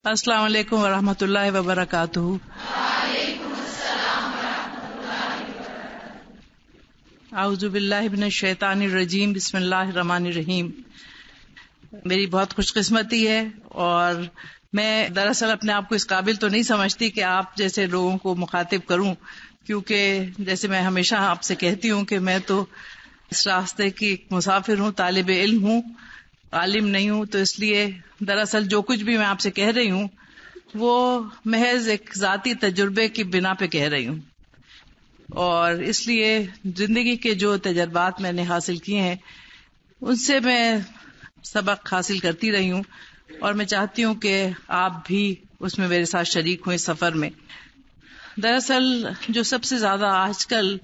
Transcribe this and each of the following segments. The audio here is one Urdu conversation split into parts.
السلام علیکم ورحمۃ اللہ وبرکاتہ۔ اعوذ باللہ من الشیطان الرجیم، بسم اللہ الرحمن الرحیم۔ میری بہت خوش قسمتی ہے اور میں دراصل اپنے آپ کو اس قابل تو نہیں سمجھتی کہ آپ جیسے لوگوں کو مخاطب کروں، کیونکہ جیسے میں ہمیشہ آپ سے کہتی ہوں کہ میں تو اس راستے کی ایک مسافر ہوں، طالب علم ہوں، عالم نہیں ہوں، تو اس لیے دراصل جو کچھ بھی میں آپ سے کہہ رہی ہوں وہ محض ایک ذاتی تجربے کی بنا پہ کہہ رہی ہوں، اور اس لیے زندگی کے جو تجربات میں نے حاصل کیے ہیں ان سے میں سبق حاصل کرتی رہی ہوں، اور میں چاہتی ہوں کہ آپ بھی اس میں میرے ساتھ شریک ہوں اس سفر میں۔ دراصل جو سب سے زیادہ آج کل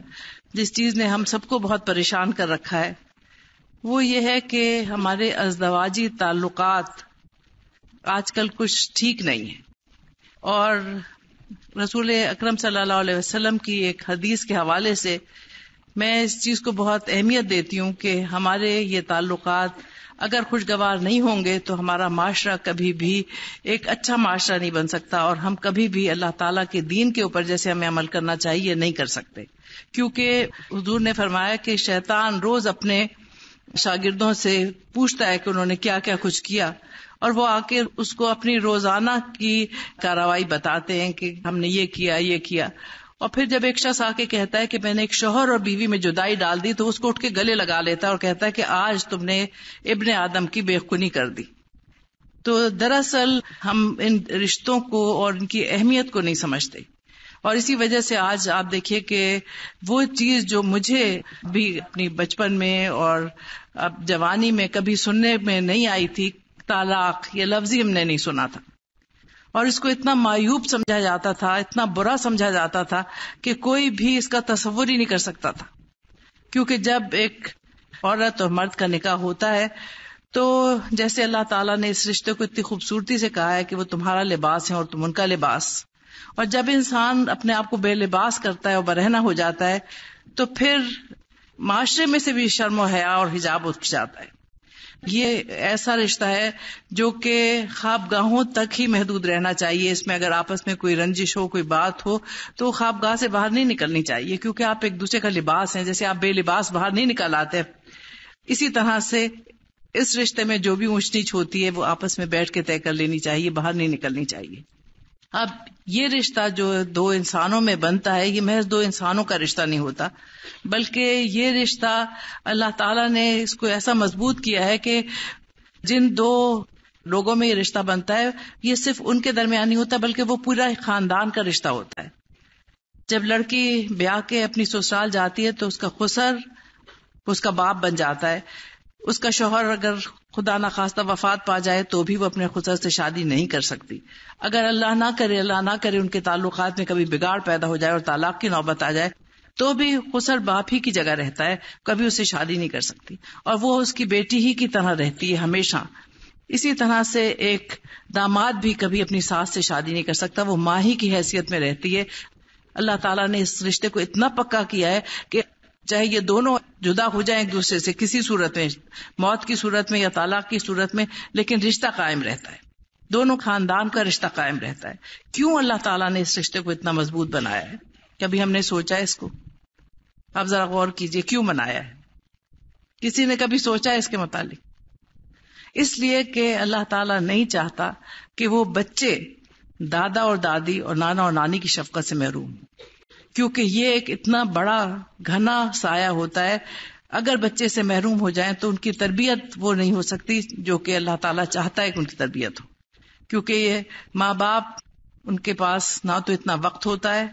جس چیز نے ہم سب کو بہت پریشان کر رکھا ہے وہ یہ ہے کہ ہمارے ازدواجی تعلقات آج کل کچھ ٹھیک نہیں ہیں، اور رسول اکرم صلی اللہ علیہ وسلم کی ایک حدیث کے حوالے سے میں اس چیز کو بہت اہمیت دیتی ہوں کہ ہمارے یہ تعلقات اگر خوشگوار نہیں ہوں گے تو ہمارا معاشرہ کبھی بھی ایک اچھا معاشرہ نہیں بن سکتا، اور ہم کبھی بھی اللہ تعالیٰ کے دین کے اوپر جیسے ہمیں عمل کرنا چاہیے نہیں کر سکتے، کیونکہ حضور نے فرمایا کہ شیطان روز اپنے شاگردوں سے پوچھتا ہے کہ انہوں نے کیا کیا کچھ کیا، اور وہ آ کے اس کو اپنی روزانہ کی کارروائی بتاتے ہیں کہ ہم نے یہ کیا، اور پھر جب ایک شخص آ کے کہتا ہے کہ میں نے ایک شوہر اور بیوی میں جدائی ڈال دی تو اس کو اٹھ کے گلے لگا لیتا ہے اور کہتا ہے کہ آج تم نے ابن آدم کی بے خونی کر دی۔ تو دراصل ہم ان رشتوں کو اور ان کی اہمیت کو نہیں سمجھتے، اور اسی وجہ سے آج آپ دیکھیے کہ وہ چیز جو مجھے بھی اپنی بچپن میں اور اب جوانی میں کبھی سننے میں نہیں آئی تھی، طلاق یہ لفظ ہی ہم نے نہیں سنا تھا، اور اس کو اتنا معیوب سمجھا جاتا تھا، اتنا برا سمجھا جاتا تھا کہ کوئی بھی اس کا تصور ہی نہیں کر سکتا تھا، کیونکہ جب ایک عورت اور مرد کا نکاح ہوتا ہے تو جیسے اللہ تعالیٰ نے اس رشتے کو اتنی خوبصورتی سے کہا ہے کہ وہ تمہارا لباس ہے اور تم ان کا لباس، اور جب انسان اپنے آپ کو بے لباس کرتا ہے اور برہنہ ہو جاتا ہے تو پھر معاشرے میں سے بھی شرم و حیا اور حجاب اٹھ جاتا ہے۔ یہ ایسا رشتہ ہے جو کہ خوابگاہوں تک ہی محدود رہنا چاہیے، اس میں اگر آپس میں کوئی رنجش ہو، کوئی بات ہو تو خوابگاہ سے باہر نہیں نکلنی چاہیے، کیونکہ آپ ایک دوسرے کا لباس ہیں، جیسے آپ بے لباس باہر نہیں نکل آتے، اسی طرح سے اس رشتے میں جو بھی اونچ نیچ ہوتی ہے وہ آپس میں بیٹھ کے طے کر لینی چاہیے، باہر نہیں نکلنی چاہیے۔ اب یہ رشتہ جو دو انسانوں میں بنتا ہے یہ محض دو انسانوں کا رشتہ نہیں ہوتا، بلکہ یہ رشتہ اللہ تعالیٰ نے اس کو ایسا مضبوط کیا ہے کہ جن دو لوگوں میں یہ رشتہ بنتا ہے یہ صرف ان کے درمیان نہیں ہوتا بلکہ وہ پورا خاندان کا رشتہ ہوتا ہے۔ جب لڑکی بیاہ کے اپنی سسرال جاتی ہے تو اس کا خسر اس کا باپ بن جاتا ہے، اس کا شوہر اگر خدا نخواستہ وفات پا جائے تو بھی وہ اپنے خسر سے شادی نہیں کر سکتی، اگر اللہ نہ کرے ان کے تعلقات میں کبھی بگاڑ پیدا ہو جائے اور طلاق کی نوبت آ جائے تو بھی خسر باپ ہی کی جگہ رہتا ہے، کبھی اسے شادی نہیں کر سکتی، اور وہ اس کی بیٹی ہی کی طرح رہتی ہے ہمیشہ۔ اسی طرح سے ایک داماد بھی کبھی اپنی ساس سے شادی نہیں کر سکتا، وہ ماں ہی کی حیثیت میں رہتی ہے۔ اللہ تعالیٰ نے اس رشتے کو اتنا پکا کیا ہے کہ چاہے یہ دونوں جدا ہو جائیں ایک دوسرے سے کسی صورت میں، موت کی صورت میں یا طلاق کی صورت میں، لیکن رشتہ قائم رہتا ہے، دونوں خاندان کا رشتہ قائم رہتا ہے۔ کیوں اللہ تعالیٰ نے اس رشتے کو اتنا مضبوط بنایا ہے؟ کبھی ہم نے سوچا اس کو؟ آپ ذرا غور کیجئے کیوں بنایا ہے؟ کسی نے کبھی سوچا اس کے متعلق؟ اس لیے کہ اللہ تعالیٰ نہیں چاہتا کہ وہ بچے دادا اور دادی اور نانا اور نانی کی شفقت سے محروم ہوں، کیونکہ یہ ایک اتنا بڑا گھنا سایہ ہوتا ہے، اگر بچے سے محروم ہو جائیں تو ان کی تربیت وہ نہیں ہو سکتی جو کہ اللہ تعالیٰ چاہتا ہے کہ ان کی تربیت ہو، کیونکہ یہ ماں باپ ان کے پاس نہ تو اتنا وقت ہوتا ہے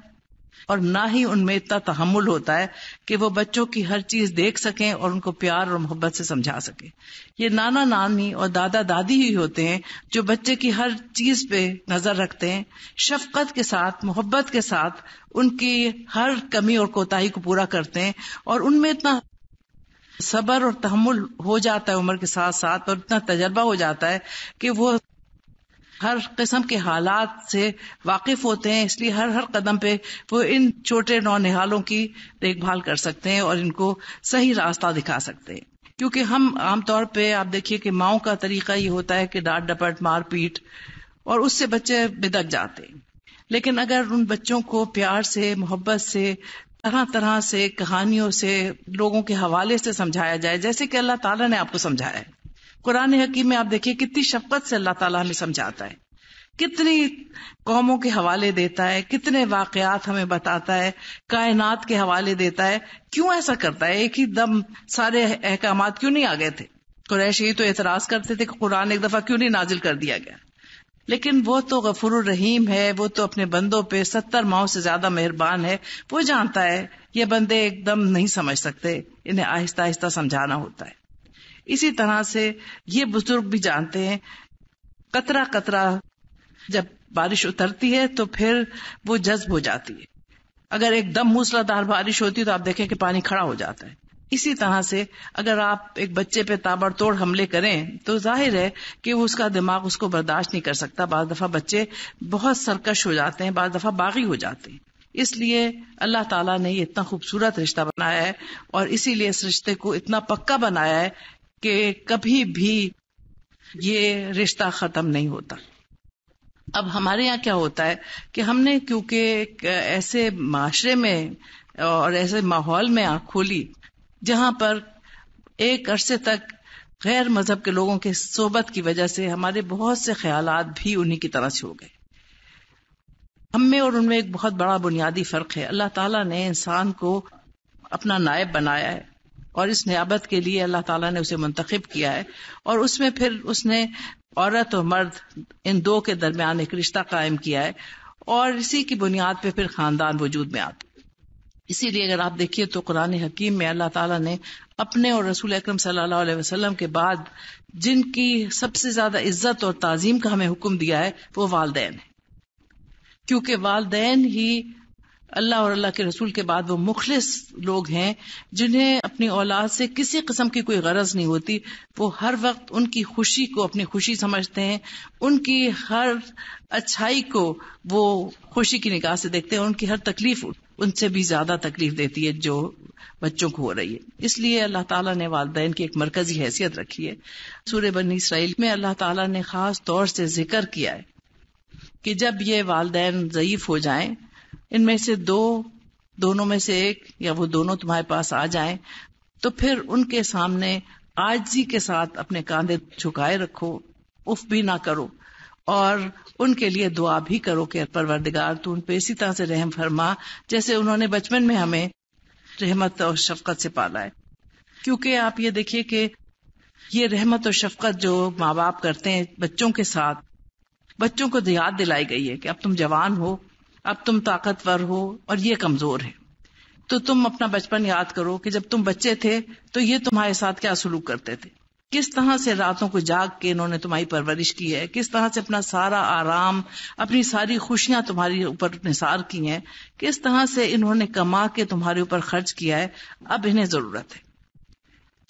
اور نہ ہی ان میں اتنا تحمل ہوتا ہے کہ وہ بچوں کی ہر چیز دیکھ سکیں اور ان کو پیار اور محبت سے سمجھا سکیں۔ یہ نانا نانی اور دادا دادی ہی ہوتے ہیں جو بچے کی ہر چیز پہ نظر رکھتے ہیں، شفقت کے ساتھ، محبت کے ساتھ ان کی ہر کمی اور کوتاہی کو پورا کرتے ہیں، اور ان میں اتنا صبر اور تحمل ہو جاتا ہے عمر کے ساتھ ساتھ، اور اتنا تجربہ ہو جاتا ہے کہ وہ ہر قسم کے حالات سے واقف ہوتے ہیں، اس لیے ہر قدم پہ وہ ان چھوٹے نونہالوں کی دیکھ بھال کر سکتے ہیں اور ان کو صحیح راستہ دکھا سکتے ہیں۔ کیونکہ ہم عام طور پہ آپ دیکھیے کہ ماؤں کا طریقہ یہ ہوتا ہے کہ ڈانٹ ڈپٹ، مار پیٹ، اور اس سے بچے بدک جاتے ہیں. لیکن اگر ان بچوں کو پیار سے، محبت سے، طرح طرح سے کہانیوں سے، لوگوں کے حوالے سے سمجھایا جائے جیسے کہ اللہ تعالیٰ نے آپ کو سمجھایا ہے. قرآن حکیم میں آپ دیکھیے کتنی شفقت سے اللہ تعالیٰ ہمیں سمجھاتا ہے، کتنی قوموں کے حوالے دیتا ہے، کتنے واقعات ہمیں بتاتا ہے، کائنات کے حوالے دیتا ہے. کیوں ایسا کرتا ہے؟ ایک ہی دم سارے احکامات کیوں نہیں آ گئے تھے؟ قریش یہ تو اعتراض کرتے تھے کہ قرآن ایک دفعہ کیوں نہیں نازل کر دیا گیا. لیکن وہ تو غفور الرحیم ہے، وہ تو اپنے بندوں پہ 70 ماہوں سے زیادہ مہربان ہے. وہ جانتا ہے یہ بندے ایک دم نہیں سمجھ سکتے، انہیں آہستہ آہستہ سمجھانا ہوتا ہے. اسی طرح سے یہ بزرگ بھی جانتے ہیں قطرہ قطرہ جب بارش اترتی ہے تو پھر وہ جذب ہو جاتی ہے. اگر ایک دم موسلادھار بارش ہوتی ہے تو آپ دیکھیں کہ پانی کھڑا ہو جاتا ہے. اسی طرح سے اگر آپ ایک بچے پہ تابڑ توڑ حملے کریں تو ظاہر ہے کہ اس کا دماغ اس کو برداشت نہیں کر سکتا. بعض دفعہ بچے بہت سرکش ہو جاتے ہیں، بعض دفعہ باغی ہو جاتے ہیں. اس لیے اللہ تعالیٰ نے یہ اتنا خوبصورت رشتہ بنایا ہے اور اسی لیے اس رشتے کو اتنا پکا بنایا ہے کہ کبھی بھی یہ رشتہ ختم نہیں ہوتا. اب ہمارے یہاں کیا ہوتا ہے کہ ہم نے کیونکہ ایک ایسے معاشرے میں اور ایسے ماحول میں آنکھ کھولی جہاں پر ایک عرصے تک غیر مذہب کے لوگوں کے صحبت کی وجہ سے ہمارے بہت سے خیالات بھی انہی کی طرح سے ہو گئے. ہم میں اور ان میں ایک بہت بڑا بنیادی فرق ہے. اللہ تعالیٰ نے انسان کو اپنا نائب بنایا ہے اور اس نیابت کے لیے اللہ تعالیٰ نے اسے منتخب کیا ہے اور اس میں پھر اس نے عورت اور مرد ان دو کے درمیان ایک رشتہ قائم کیا ہے اور اسی کی بنیاد پہ پھر خاندان وجود میں آتا. اسی لیے اگر آپ دیکھیے تو قرآن حکیم میں اللہ تعالیٰ نے اپنے اور رسول اکرم صلی اللہ علیہ وسلم کے بعد جن کی سب سے زیادہ عزت اور تعظیم کا ہمیں حکم دیا ہے وہ والدین ہیں. کیونکہ والدین ہی اللہ اور اللہ کے رسول کے بعد وہ مخلص لوگ ہیں جنہیں اپنی اولاد سے کسی قسم کی کوئی غرض نہیں ہوتی. وہ ہر وقت ان کی خوشی کو اپنی خوشی سمجھتے ہیں، ان کی ہر اچھائی کو وہ خوشی کی نگاہ سے دیکھتے ہیں. ان کی ہر تکلیف ان سے بھی زیادہ تکلیف دیتی ہے جو بچوں کو ہو رہی ہے. اس لیے اللہ تعالیٰ نے والدین کی ایک مرکزی حیثیت رکھی ہے. سورہ بنی اسرائیل میں اللہ تعالیٰ نے خاص طور سے ذکر کیا ہے کہ جب یہ والدین ضعیف ہو جائیں، ان میں سے دونوں میں سے ایک یا وہ دونوں تمہارے پاس آ جائیں تو پھر ان کے سامنے عاجزی کے ساتھ اپنے کاندھے جھکائے رکھو، اف بھی نہ کرو اور ان کے لیے دعا بھی کرو کہ پروردگار تو ان پہ اسی طرح سے رحم فرما جیسے انہوں نے بچپن میں ہمیں رحمت اور شفقت سے پالا ہے. کیونکہ آپ یہ دیکھیے کہ یہ رحمت اور شفقت جو ماں باپ کرتے ہیں بچوں کے ساتھ، بچوں کو یاد دلائی گئی ہے کہ اب تم جوان ہو، اب تم طاقتور ہو اور یہ کمزور ہے. تو تم اپنا بچپن یاد کرو کہ جب تم بچے تھے تو یہ تمہارے ساتھ کیا سلوک کرتے تھے، کس طرح سے راتوں کو جاگ کے انہوں نے تمہاری پرورش کی ہے، کس طرح سے اپنا سارا آرام، اپنی ساری خوشیاں تمہاری اوپر نثار کی ہیں، کس طرح سے انہوں نے کما کے تمہارے اوپر خرچ کیا ہے. اب انہیں ضرورت ہے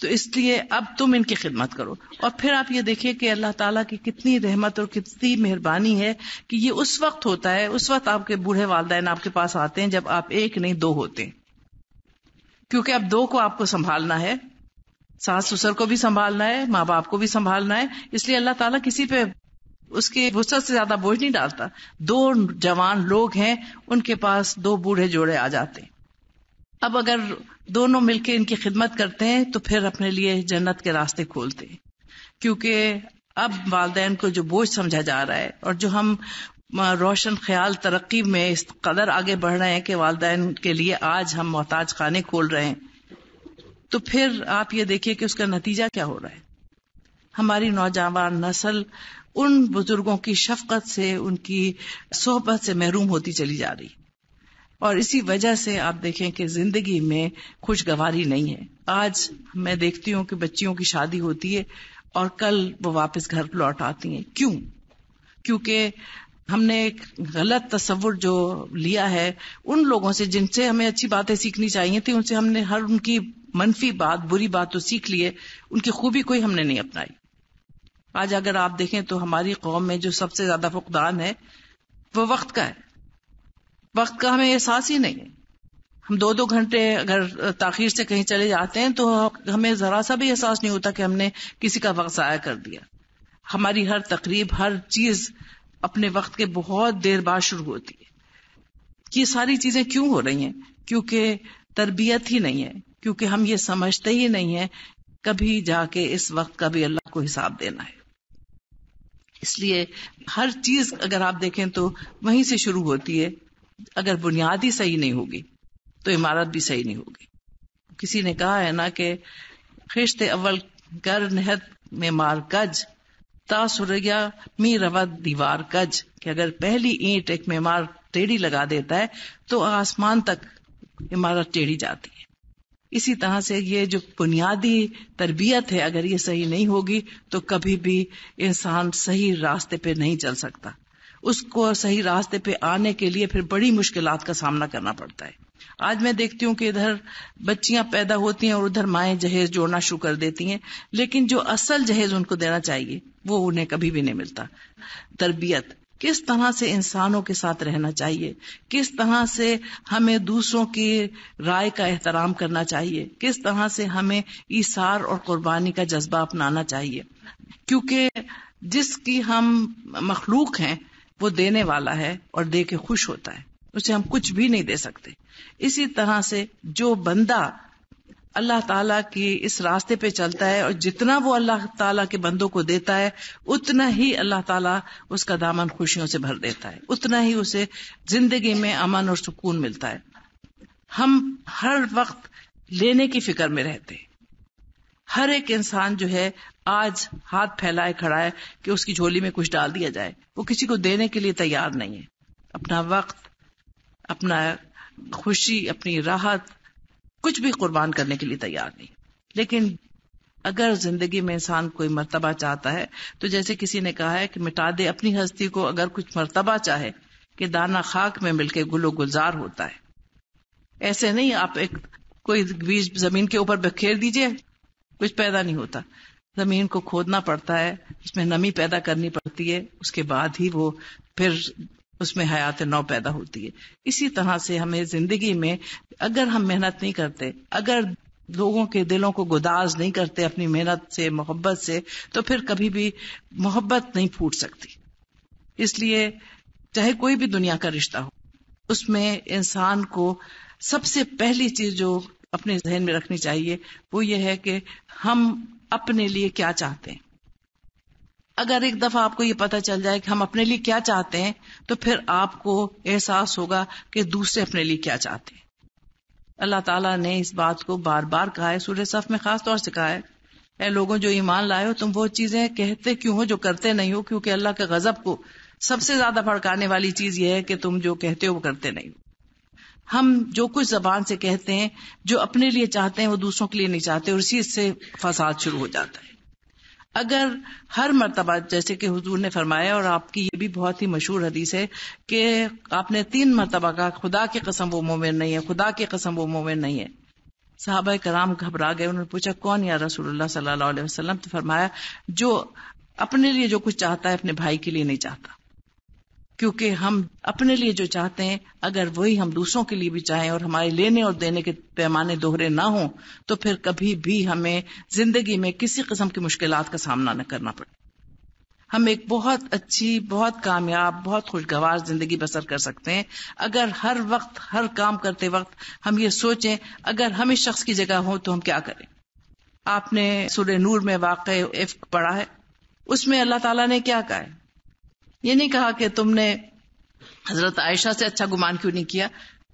تو اس لیے اب تم ان کی خدمت کرو. اور پھر آپ یہ دیکھیے کہ اللہ تعالیٰ کی کتنی رحمت اور کتنی مہربانی ہے کہ یہ اس وقت ہوتا ہے، اس وقت آپ کے بوڑھے والدین آپ کے پاس آتے ہیں جب آپ ایک نہیں دو ہوتے ہیں. کیونکہ اب دو کو آپ کو سنبھالنا ہے، ساس سسر کو بھی سنبھالنا ہے، ماں باپ کو بھی سنبھالنا ہے. اس لیے اللہ تعالیٰ کسی پہ اس کی وسعت سے زیادہ بوجھ نہیں ڈالتا. دو جوان لوگ ہیں، ان کے پاس دو بوڑھے جوڑے آ جاتے ہیں. اب اگر دونوں مل کے ان کی خدمت کرتے ہیں تو پھر اپنے لیے جنت کے راستے کھولتے ہیں. کیونکہ اب والدین کو جو بوجھ سمجھا جا رہا ہے اور جو ہم روشن خیال ترقی میں اس قدر آگے بڑھ رہے ہیں کہ والدین کے لیے آج ہم محتاج خانے کھول رہے ہیں، تو پھر آپ یہ دیکھیے کہ اس کا نتیجہ کیا ہو رہا ہے. ہماری نوجوان نسل ان بزرگوں کی شفقت سے، ان کی صحبت سے محروم ہوتی چلی جا رہی، اور اسی وجہ سے آپ دیکھیں کہ زندگی میں خوشگواری نہیں ہے. آج میں دیکھتی ہوں کہ بچیوں کی شادی ہوتی ہے اور کل وہ واپس گھر لوٹ آتی ہیں. کیوں؟ کیونکہ ہم نے ایک غلط تصور جو لیا ہے ان لوگوں سے جن سے ہمیں اچھی باتیں سیکھنی چاہیے تھی، ان سے ہم نے ہر ان کی منفی بات، بری بات تو سیکھ لیے، ان کی خوبی کوئی ہم نے نہیں اپنائی. آج اگر آپ دیکھیں تو ہماری قوم میں جو سب سے زیادہ فقدان ہے وہ وقت کا ہے. وقت کا ہمیں احساس ہی نہیں ہے. ہم 2 گھنٹے اگر تاخیر سے کہیں چلے جاتے ہیں تو ہمیں ذرا سا بھی احساس نہیں ہوتا کہ ہم نے کسی کا وقت ضائع کر دیا. ہماری ہر تقریب، ہر چیز اپنے وقت کے بہت دیر بعد شروع ہوتی ہے. یہ ساری چیزیں کیوں ہو رہی ہیں؟ کیونکہ تربیت ہی نہیں ہے، کیونکہ ہم یہ سمجھتے ہی نہیں ہیں کبھی جا کے اس وقت کا بھی اللہ کو حساب دینا ہے. اس لیے ہر چیز اگر آپ دیکھیں تو وہیں سے شروع ہوتی ہے. اگر بنیاد ہی صحیح نہیں ہوگی تو عمارت بھی صحیح نہیں ہوگی. کسی نے کہا ہے نا کہ خشت اول گر نہت میں مار کج تا سریا می رود دیوار کج، کہ اگر پہلی اینٹ ایک معمار ٹیڑھی لگا دیتا ہے تو آسمان تک عمارت ٹیڑھی جاتی ہے. اسی طرح سے یہ جو بنیادی تربیت ہے اگر یہ صحیح نہیں ہوگی تو کبھی بھی انسان صحیح راستے پہ نہیں چل سکتا. اس کو صحیح راستے پہ آنے کے لیے پھر بڑی مشکلات کا سامنا کرنا پڑتا ہے. آج میں دیکھتی ہوں کہ ادھر بچیاں پیدا ہوتی ہیں اور ادھر مائیں جہیز جوڑنا شروع کر دیتی ہیں، لیکن جو اصل جہیز ان کو دینا چاہیے وہ انہیں کبھی بھی نہیں ملتا. تربیت، کس طرح سے انسانوں کے ساتھ رہنا چاہیے، کس طرح سے ہمیں دوسروں کی رائے کا احترام کرنا چاہیے، کس طرح سے ہمیں ایثار اور قربانی کا جذبہ اپنانا چاہیے. کیونکہ جس کی ہم مخلوق ہیں وہ دینے والا ہے اور دے کے خوش ہوتا ہے، اسے ہم کچھ بھی نہیں دے سکتے. اسی طرح سے جو بندہ اللہ تعالیٰ کی اس راستے پہ چلتا ہے اور جتنا وہ اللہ تعالیٰ کے بندوں کو دیتا ہے اتنا ہی اللہ تعالیٰ اس کا دامن خوشیوں سے بھر دیتا ہے، اتنا ہی اسے زندگی میں امن اور سکون ملتا ہے. ہم ہر وقت لینے کی فکر میں رہتے ہیں. ہر ایک انسان جو ہے آج ہاتھ پھیلائے کھڑا ہے کہ اس کی جھولی میں کچھ ڈال دیا جائے، وہ کسی کو دینے کے لیے تیار نہیں ہے. اپنا وقت، اپنا خوشی، اپنی راحت کچھ بھی قربان کرنے کے لیے تیار نہیں. لیکن اگر زندگی میں انسان کوئی مرتبہ چاہتا ہے تو جیسے کسی نے کہا ہے کہ مٹا دے اپنی ہستی کو اگر کچھ مرتبہ چاہے کہ دانہ خاک میں مل کے گل و گلزار ہوتا ہے. ایسے نہیں آپ ایک کوئی بیج زمین کے اوپر بکھیر دیجئے کچھ پیدا نہیں ہوتا. زمین کو کھودنا پڑتا ہے، اس میں نمی پیدا کرنی پڑتی ہے، اس کے بعد ہی وہ پھر اس میں حیات نو پیدا ہوتی ہے. اسی طرح سے ہمیں زندگی میں اگر ہم محنت نہیں کرتے، اگر لوگوں کے دلوں کو گداز نہیں کرتے اپنی محنت سے، محبت سے، تو پھر کبھی بھی محبت نہیں پھوٹ سکتی. اس لیے چاہے کوئی بھی دنیا کا رشتہ ہو، اس میں انسان کو سب سے پہلی چیز جو اپنے ذہن میں رکھنی چاہیے وہ یہ ہے کہ ہم اپنے لیے کیا چاہتے ہیں. اگر ایک دفعہ آپ کو یہ پتہ چل جائے کہ ہم اپنے لیے کیا چاہتے ہیں تو پھر آپ کو احساس ہوگا کہ دوسرے اپنے لیے کیا چاہتے ہیں. اللہ تعالیٰ نے اس بات کو بار بار کہا ہے، سورہ صف میں خاص طور سے کہا ہے، اے لوگوں جو ایمان لائے ہو تم وہ چیزیں کہتے کیوں ہو جو کرتے نہیں ہو، کیونکہ اللہ کے غضب کو سب سے زیادہ بھڑکانے والی چیز یہ ہے کہ تم جو کہتے ہو وہ کرتے نہیں ہو. ہم جو کچھ زبان سے کہتے ہیں، جو اپنے لیے چاہتے ہیں وہ دوسروں کے لیے نہیں چاہتے، اور اسی سے فساد شروع ہو جاتا ہے. اگر ہر مرتبہ جیسے کہ حضور نے فرمایا، اور آپ کی یہ بھی بہت ہی مشہور حدیث ہے کہ آپ نے 3 مرتبہ کہا خدا کی قسم وہ مومن نہیں ہے، خدا کی قسم وہ مومن نہیں ہے. صحابہ کرام گھبرا گئے، انہوں نے پوچھا کون یا رسول اللہ صلی اللہ علیہ وسلم؟ تو فرمایا جو اپنے لیے جو کچھ چاہتا ہے اپنے بھائی کے لیے نہیں چاہتا. کیونکہ ہم اپنے لیے جو چاہتے ہیں اگر وہی ہم دوسروں کے لیے بھی چاہیں اور ہمارے لینے اور دینے کے پیمانے دوہرے نہ ہوں تو پھر کبھی بھی ہمیں زندگی میں کسی قسم کی مشکلات کا سامنا نہ کرنا پڑے. ہم ایک بہت اچھی، بہت کامیاب، بہت خوشگوار زندگی بسر کر سکتے ہیں اگر ہر وقت، ہر کام کرتے وقت ہم یہ سوچیں اگر ہم اس شخص کی جگہ ہوں تو ہم کیا کریں. آپ نے سورہ نور میں واقع افک پڑھا ہے، اس میں اللہ تعالیٰ نے کیا کہا ہے؟ یہ نہیں کہا کہ تم نے حضرت عائشہ سے اچھا گمان کیوں نہیں کیا.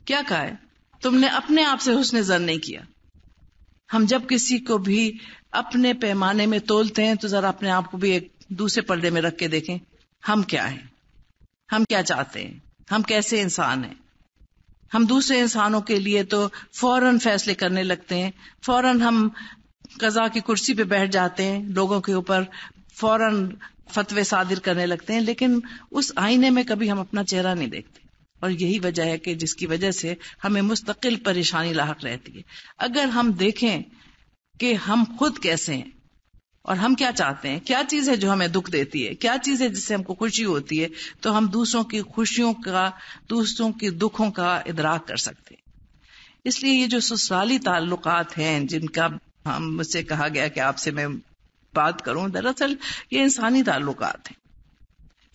کیا کہا ہے؟ تم نے اپنے آپ سے حسن ظن نہیں کیا. ہم جب کسی کو بھی اپنے پیمانے میں تولتے ہیں تو ذرا اپنے آپ کو بھی ایک دوسرے پردے میں رکھ کے دیکھیں، ہم کیا ہیں، ہم کیا چاہتے ہیں، ہم کیسے انسان ہیں. ہم دوسرے انسانوں کے لیے تو فوراً فیصلے کرنے لگتے ہیں، فوراً ہم قضا کی کرسی پہ بیٹھ جاتے ہیں، لوگوں کے اوپر فوراً فتوے صادر کرنے لگتے ہیں، لیکن اس آئینے میں کبھی ہم اپنا چہرہ نہیں دیکھتے. اور یہی وجہ ہے کہ جس کی وجہ سے ہمیں مستقل پریشانی لاحق رہتی ہے. اگر ہم دیکھیں کہ ہم خود کیسے ہیں اور ہم کیا چاہتے ہیں، کیا چیز ہے جو ہمیں دکھ دیتی ہے، کیا چیز ہے جس سے ہم کو خوشی ہوتی ہے، تو ہم دوسروں کی خوشیوں کا، دوسروں کی دکھوں کا ادراک کر سکتے ہیں. اس لیے یہ جو سسرالی تعلقات ہیں جن کا ہم مجھ سے کہا گیا کہ آپ سے میں بات کروں، دراصل یہ انسانی تعلقات ہیں.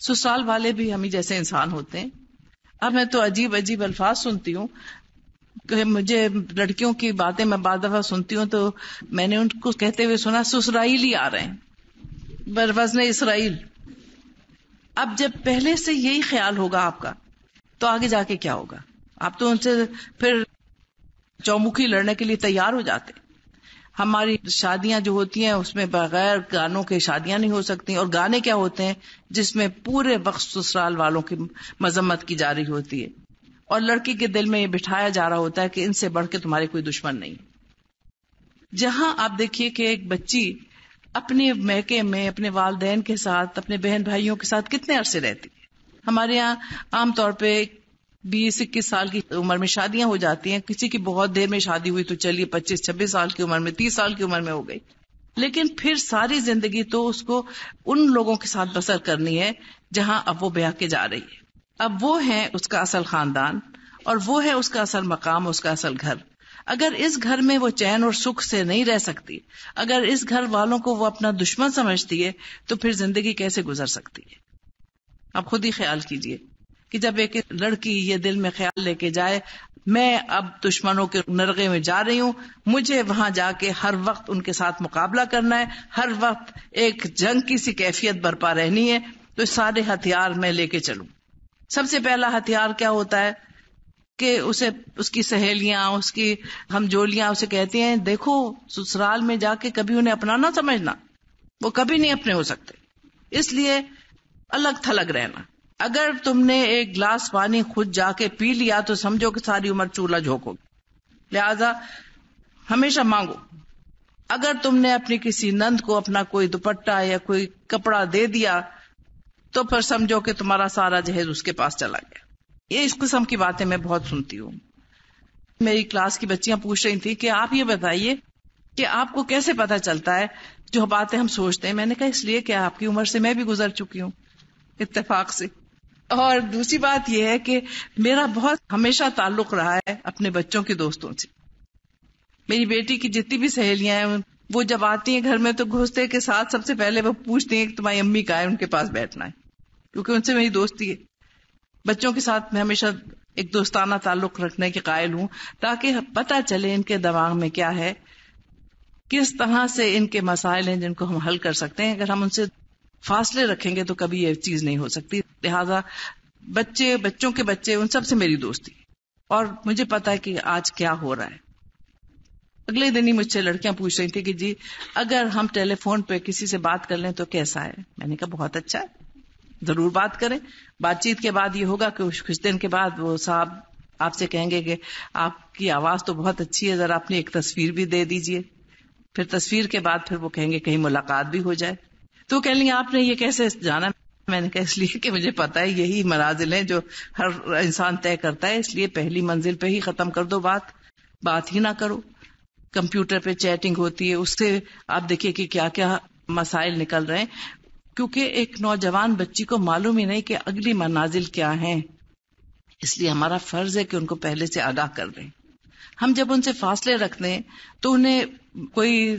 سسرال والے بھی ہمیں جیسے انسان ہوتے ہیں. اب میں تو عجیب عجیب الفاظ سنتی ہوں کہ مجھے لڑکیوں کی باتیں میں بعض دفعہ سنتی ہوں تو میں نے ان کو کہتے ہوئے سنا سسرائیلی آ رہے ہیں بروزن اسرائیل. اب جب پہلے سے یہی خیال ہوگا آپ کا تو آگے جا کے کیا ہوگا؟ آپ تو ان سے پھر چومکھی لڑنے کے لیے تیار ہو جاتے. ہماری شادیاں جو ہوتی ہیں اس میں بغیر گانوں کے شادیاں نہیں ہو سکتی، اور گانے کیا ہوتے ہیں جس میں پورے وقت سسرال والوں کی مذمت کی جا رہی ہوتی ہے، اور لڑکی کے دل میں یہ بٹھایا جا رہا ہوتا ہے کہ ان سے بڑھ کے تمہارے کوئی دشمن نہیں. جہاں آپ دیکھیے کہ ایک بچی اپنے میکے میں اپنے والدین کے ساتھ اپنے بہن بھائیوں کے ساتھ کتنے عرصے رہتی ہے. ہمارے یہاں عام طور پہ 20-21 سال کی عمر میں شادیاں ہو جاتی ہیں. کسی کی بہت دیر میں شادی ہوئی تو چلیے 25-26 سال کی عمر میں، 30 سال کی عمر میں ہو گئی، لیکن پھر ساری زندگی تو اس کو ان لوگوں کے ساتھ بسر کرنی ہے جہاں اب وہ بیاہ کے جا رہی ہے. اب وہ ہے اس کا اصل خاندان، اور وہ ہے اس کا اصل مقام، اس کا اصل گھر. اگر اس گھر میں وہ چین اور سکھ سے نہیں رہ سکتی، اگر اس گھر والوں کو وہ اپنا دشمن سمجھتی ہے، تو پھر زندگی کیسے گزر سکتی ہے؟ آپ خود ہی خیال کیجئے کہ جب ایک لڑکی یہ دل میں خیال لے کے جائے میں اب دشمنوں کے نرغے میں جا رہی ہوں، مجھے وہاں جا کے ہر وقت ان کے ساتھ مقابلہ کرنا ہے، ہر وقت ایک جنگ کی سی کیفیت برپا رہنی ہے، تو سارے ہتھیار میں لے کے چلوں. سب سے پہلا ہتھیار کیا ہوتا ہے کہ اسے اس کی سہیلیاں، اس کی ہمجولیاں اسے کہتی ہیں دیکھو سسرال میں جا کے کبھی انہیں اپنا نہ سمجھنا، وہ کبھی نہیں اپنے ہو سکتے، اس لیے الگ تھلگ رہنا. اگر تم نے ایک گلاس پانی خود جا کے پی لیا تو سمجھو کہ ساری عمر چولہا جھونکو، لہذا ہمیشہ مانگو. اگر تم نے اپنی کسی نند کو اپنا کوئی دوپٹہ یا کوئی کپڑا دے دیا تو پھر سمجھو کہ تمہارا سارا جہیز اس کے پاس چلا گیا. یہ اس قسم کی باتیں میں بہت سنتی ہوں. میری کلاس کی بچیاں پوچھ رہی تھی کہ آپ یہ بتائیے کہ آپ کو کیسے پتا چلتا ہے جو باتیں ہم سوچتے ہیں. میں نے کہا اس لیے کہ آپ کی عمر سے میں بھی گزر چکی ہوں اتفاق سے. اور دوسری بات یہ ہے کہ میرا بہت ہمیشہ تعلق رہا ہے اپنے بچوں کے دوستوں سے. میری بیٹی کی جتنی بھی سہیلیاں ہیں وہ جب آتی ہیں گھر میں تو گھستے کے ساتھ سب سے پہلے وہ پوچھتی ہیں کہ تمہاری امی کہاں ہے، ان کے پاس بیٹھنا ہے، کیونکہ ان سے میری دوستی ہے. بچوں کے ساتھ میں ہمیشہ ایک دوستانہ تعلق رکھنے کے قائل ہوں تاکہ پتہ چلے ان کے دماغ میں کیا ہے، کس طرح سے ان کے مسائل ہیں جن کو ہم حل کر سکتے ہیں. اگر ہم ان سے فاصلے رکھیں گے تو کبھی یہ چیز نہیں ہو سکتی. لہذا بچوں کے بچے ان سب سے میری دوستی، اور مجھے پتا ہے کہ آج کیا ہو رہا ہے. اگلے دن ہی مجھ سے لڑکیاں پوچھ رہی تھی کہ جی اگر ہم ٹیلی فون پہ کسی سے بات کر لیں تو کیسا ہے. میں نے کہا بہت اچھا ہے، ضرور بات کریں. بات چیت کے بعد یہ ہوگا کہ کچھ دن کے بعد وہ صاحب آپ سے کہیں گے کہ آپ کی آواز تو بہت اچھی ہے، ذرا اپنی ایک تصویر بھی دے دیجئے. پھر تصویر کے بعد پھر وہ کہیں گے کہیں ملاقات بھی ہو جائے. تو کہہ لیں آپ نے یہ کیسے جانا؟ میں نے کہا اس لیے کہ مجھے پتا ہے یہی منازل ہیں جو ہر انسان طے کرتا ہے، اس لیے پہلی منزل پہ ہی ختم کر دو، بات ہی نہ کرو. کمپیوٹر پہ چیٹنگ ہوتی ہے، اس سے آپ دیکھیے کہ کیا کیا مسائل نکل رہے ہیں، کیونکہ ایک نوجوان بچی کو معلوم ہی نہیں کہ اگلی منازل کیا ہیں. اس لیے ہمارا فرض ہے کہ ان کو پہلے سے آگاہ کر دیں. ہم جب ان سے فاصلے رکھتے ہیں تو انہیں کوئی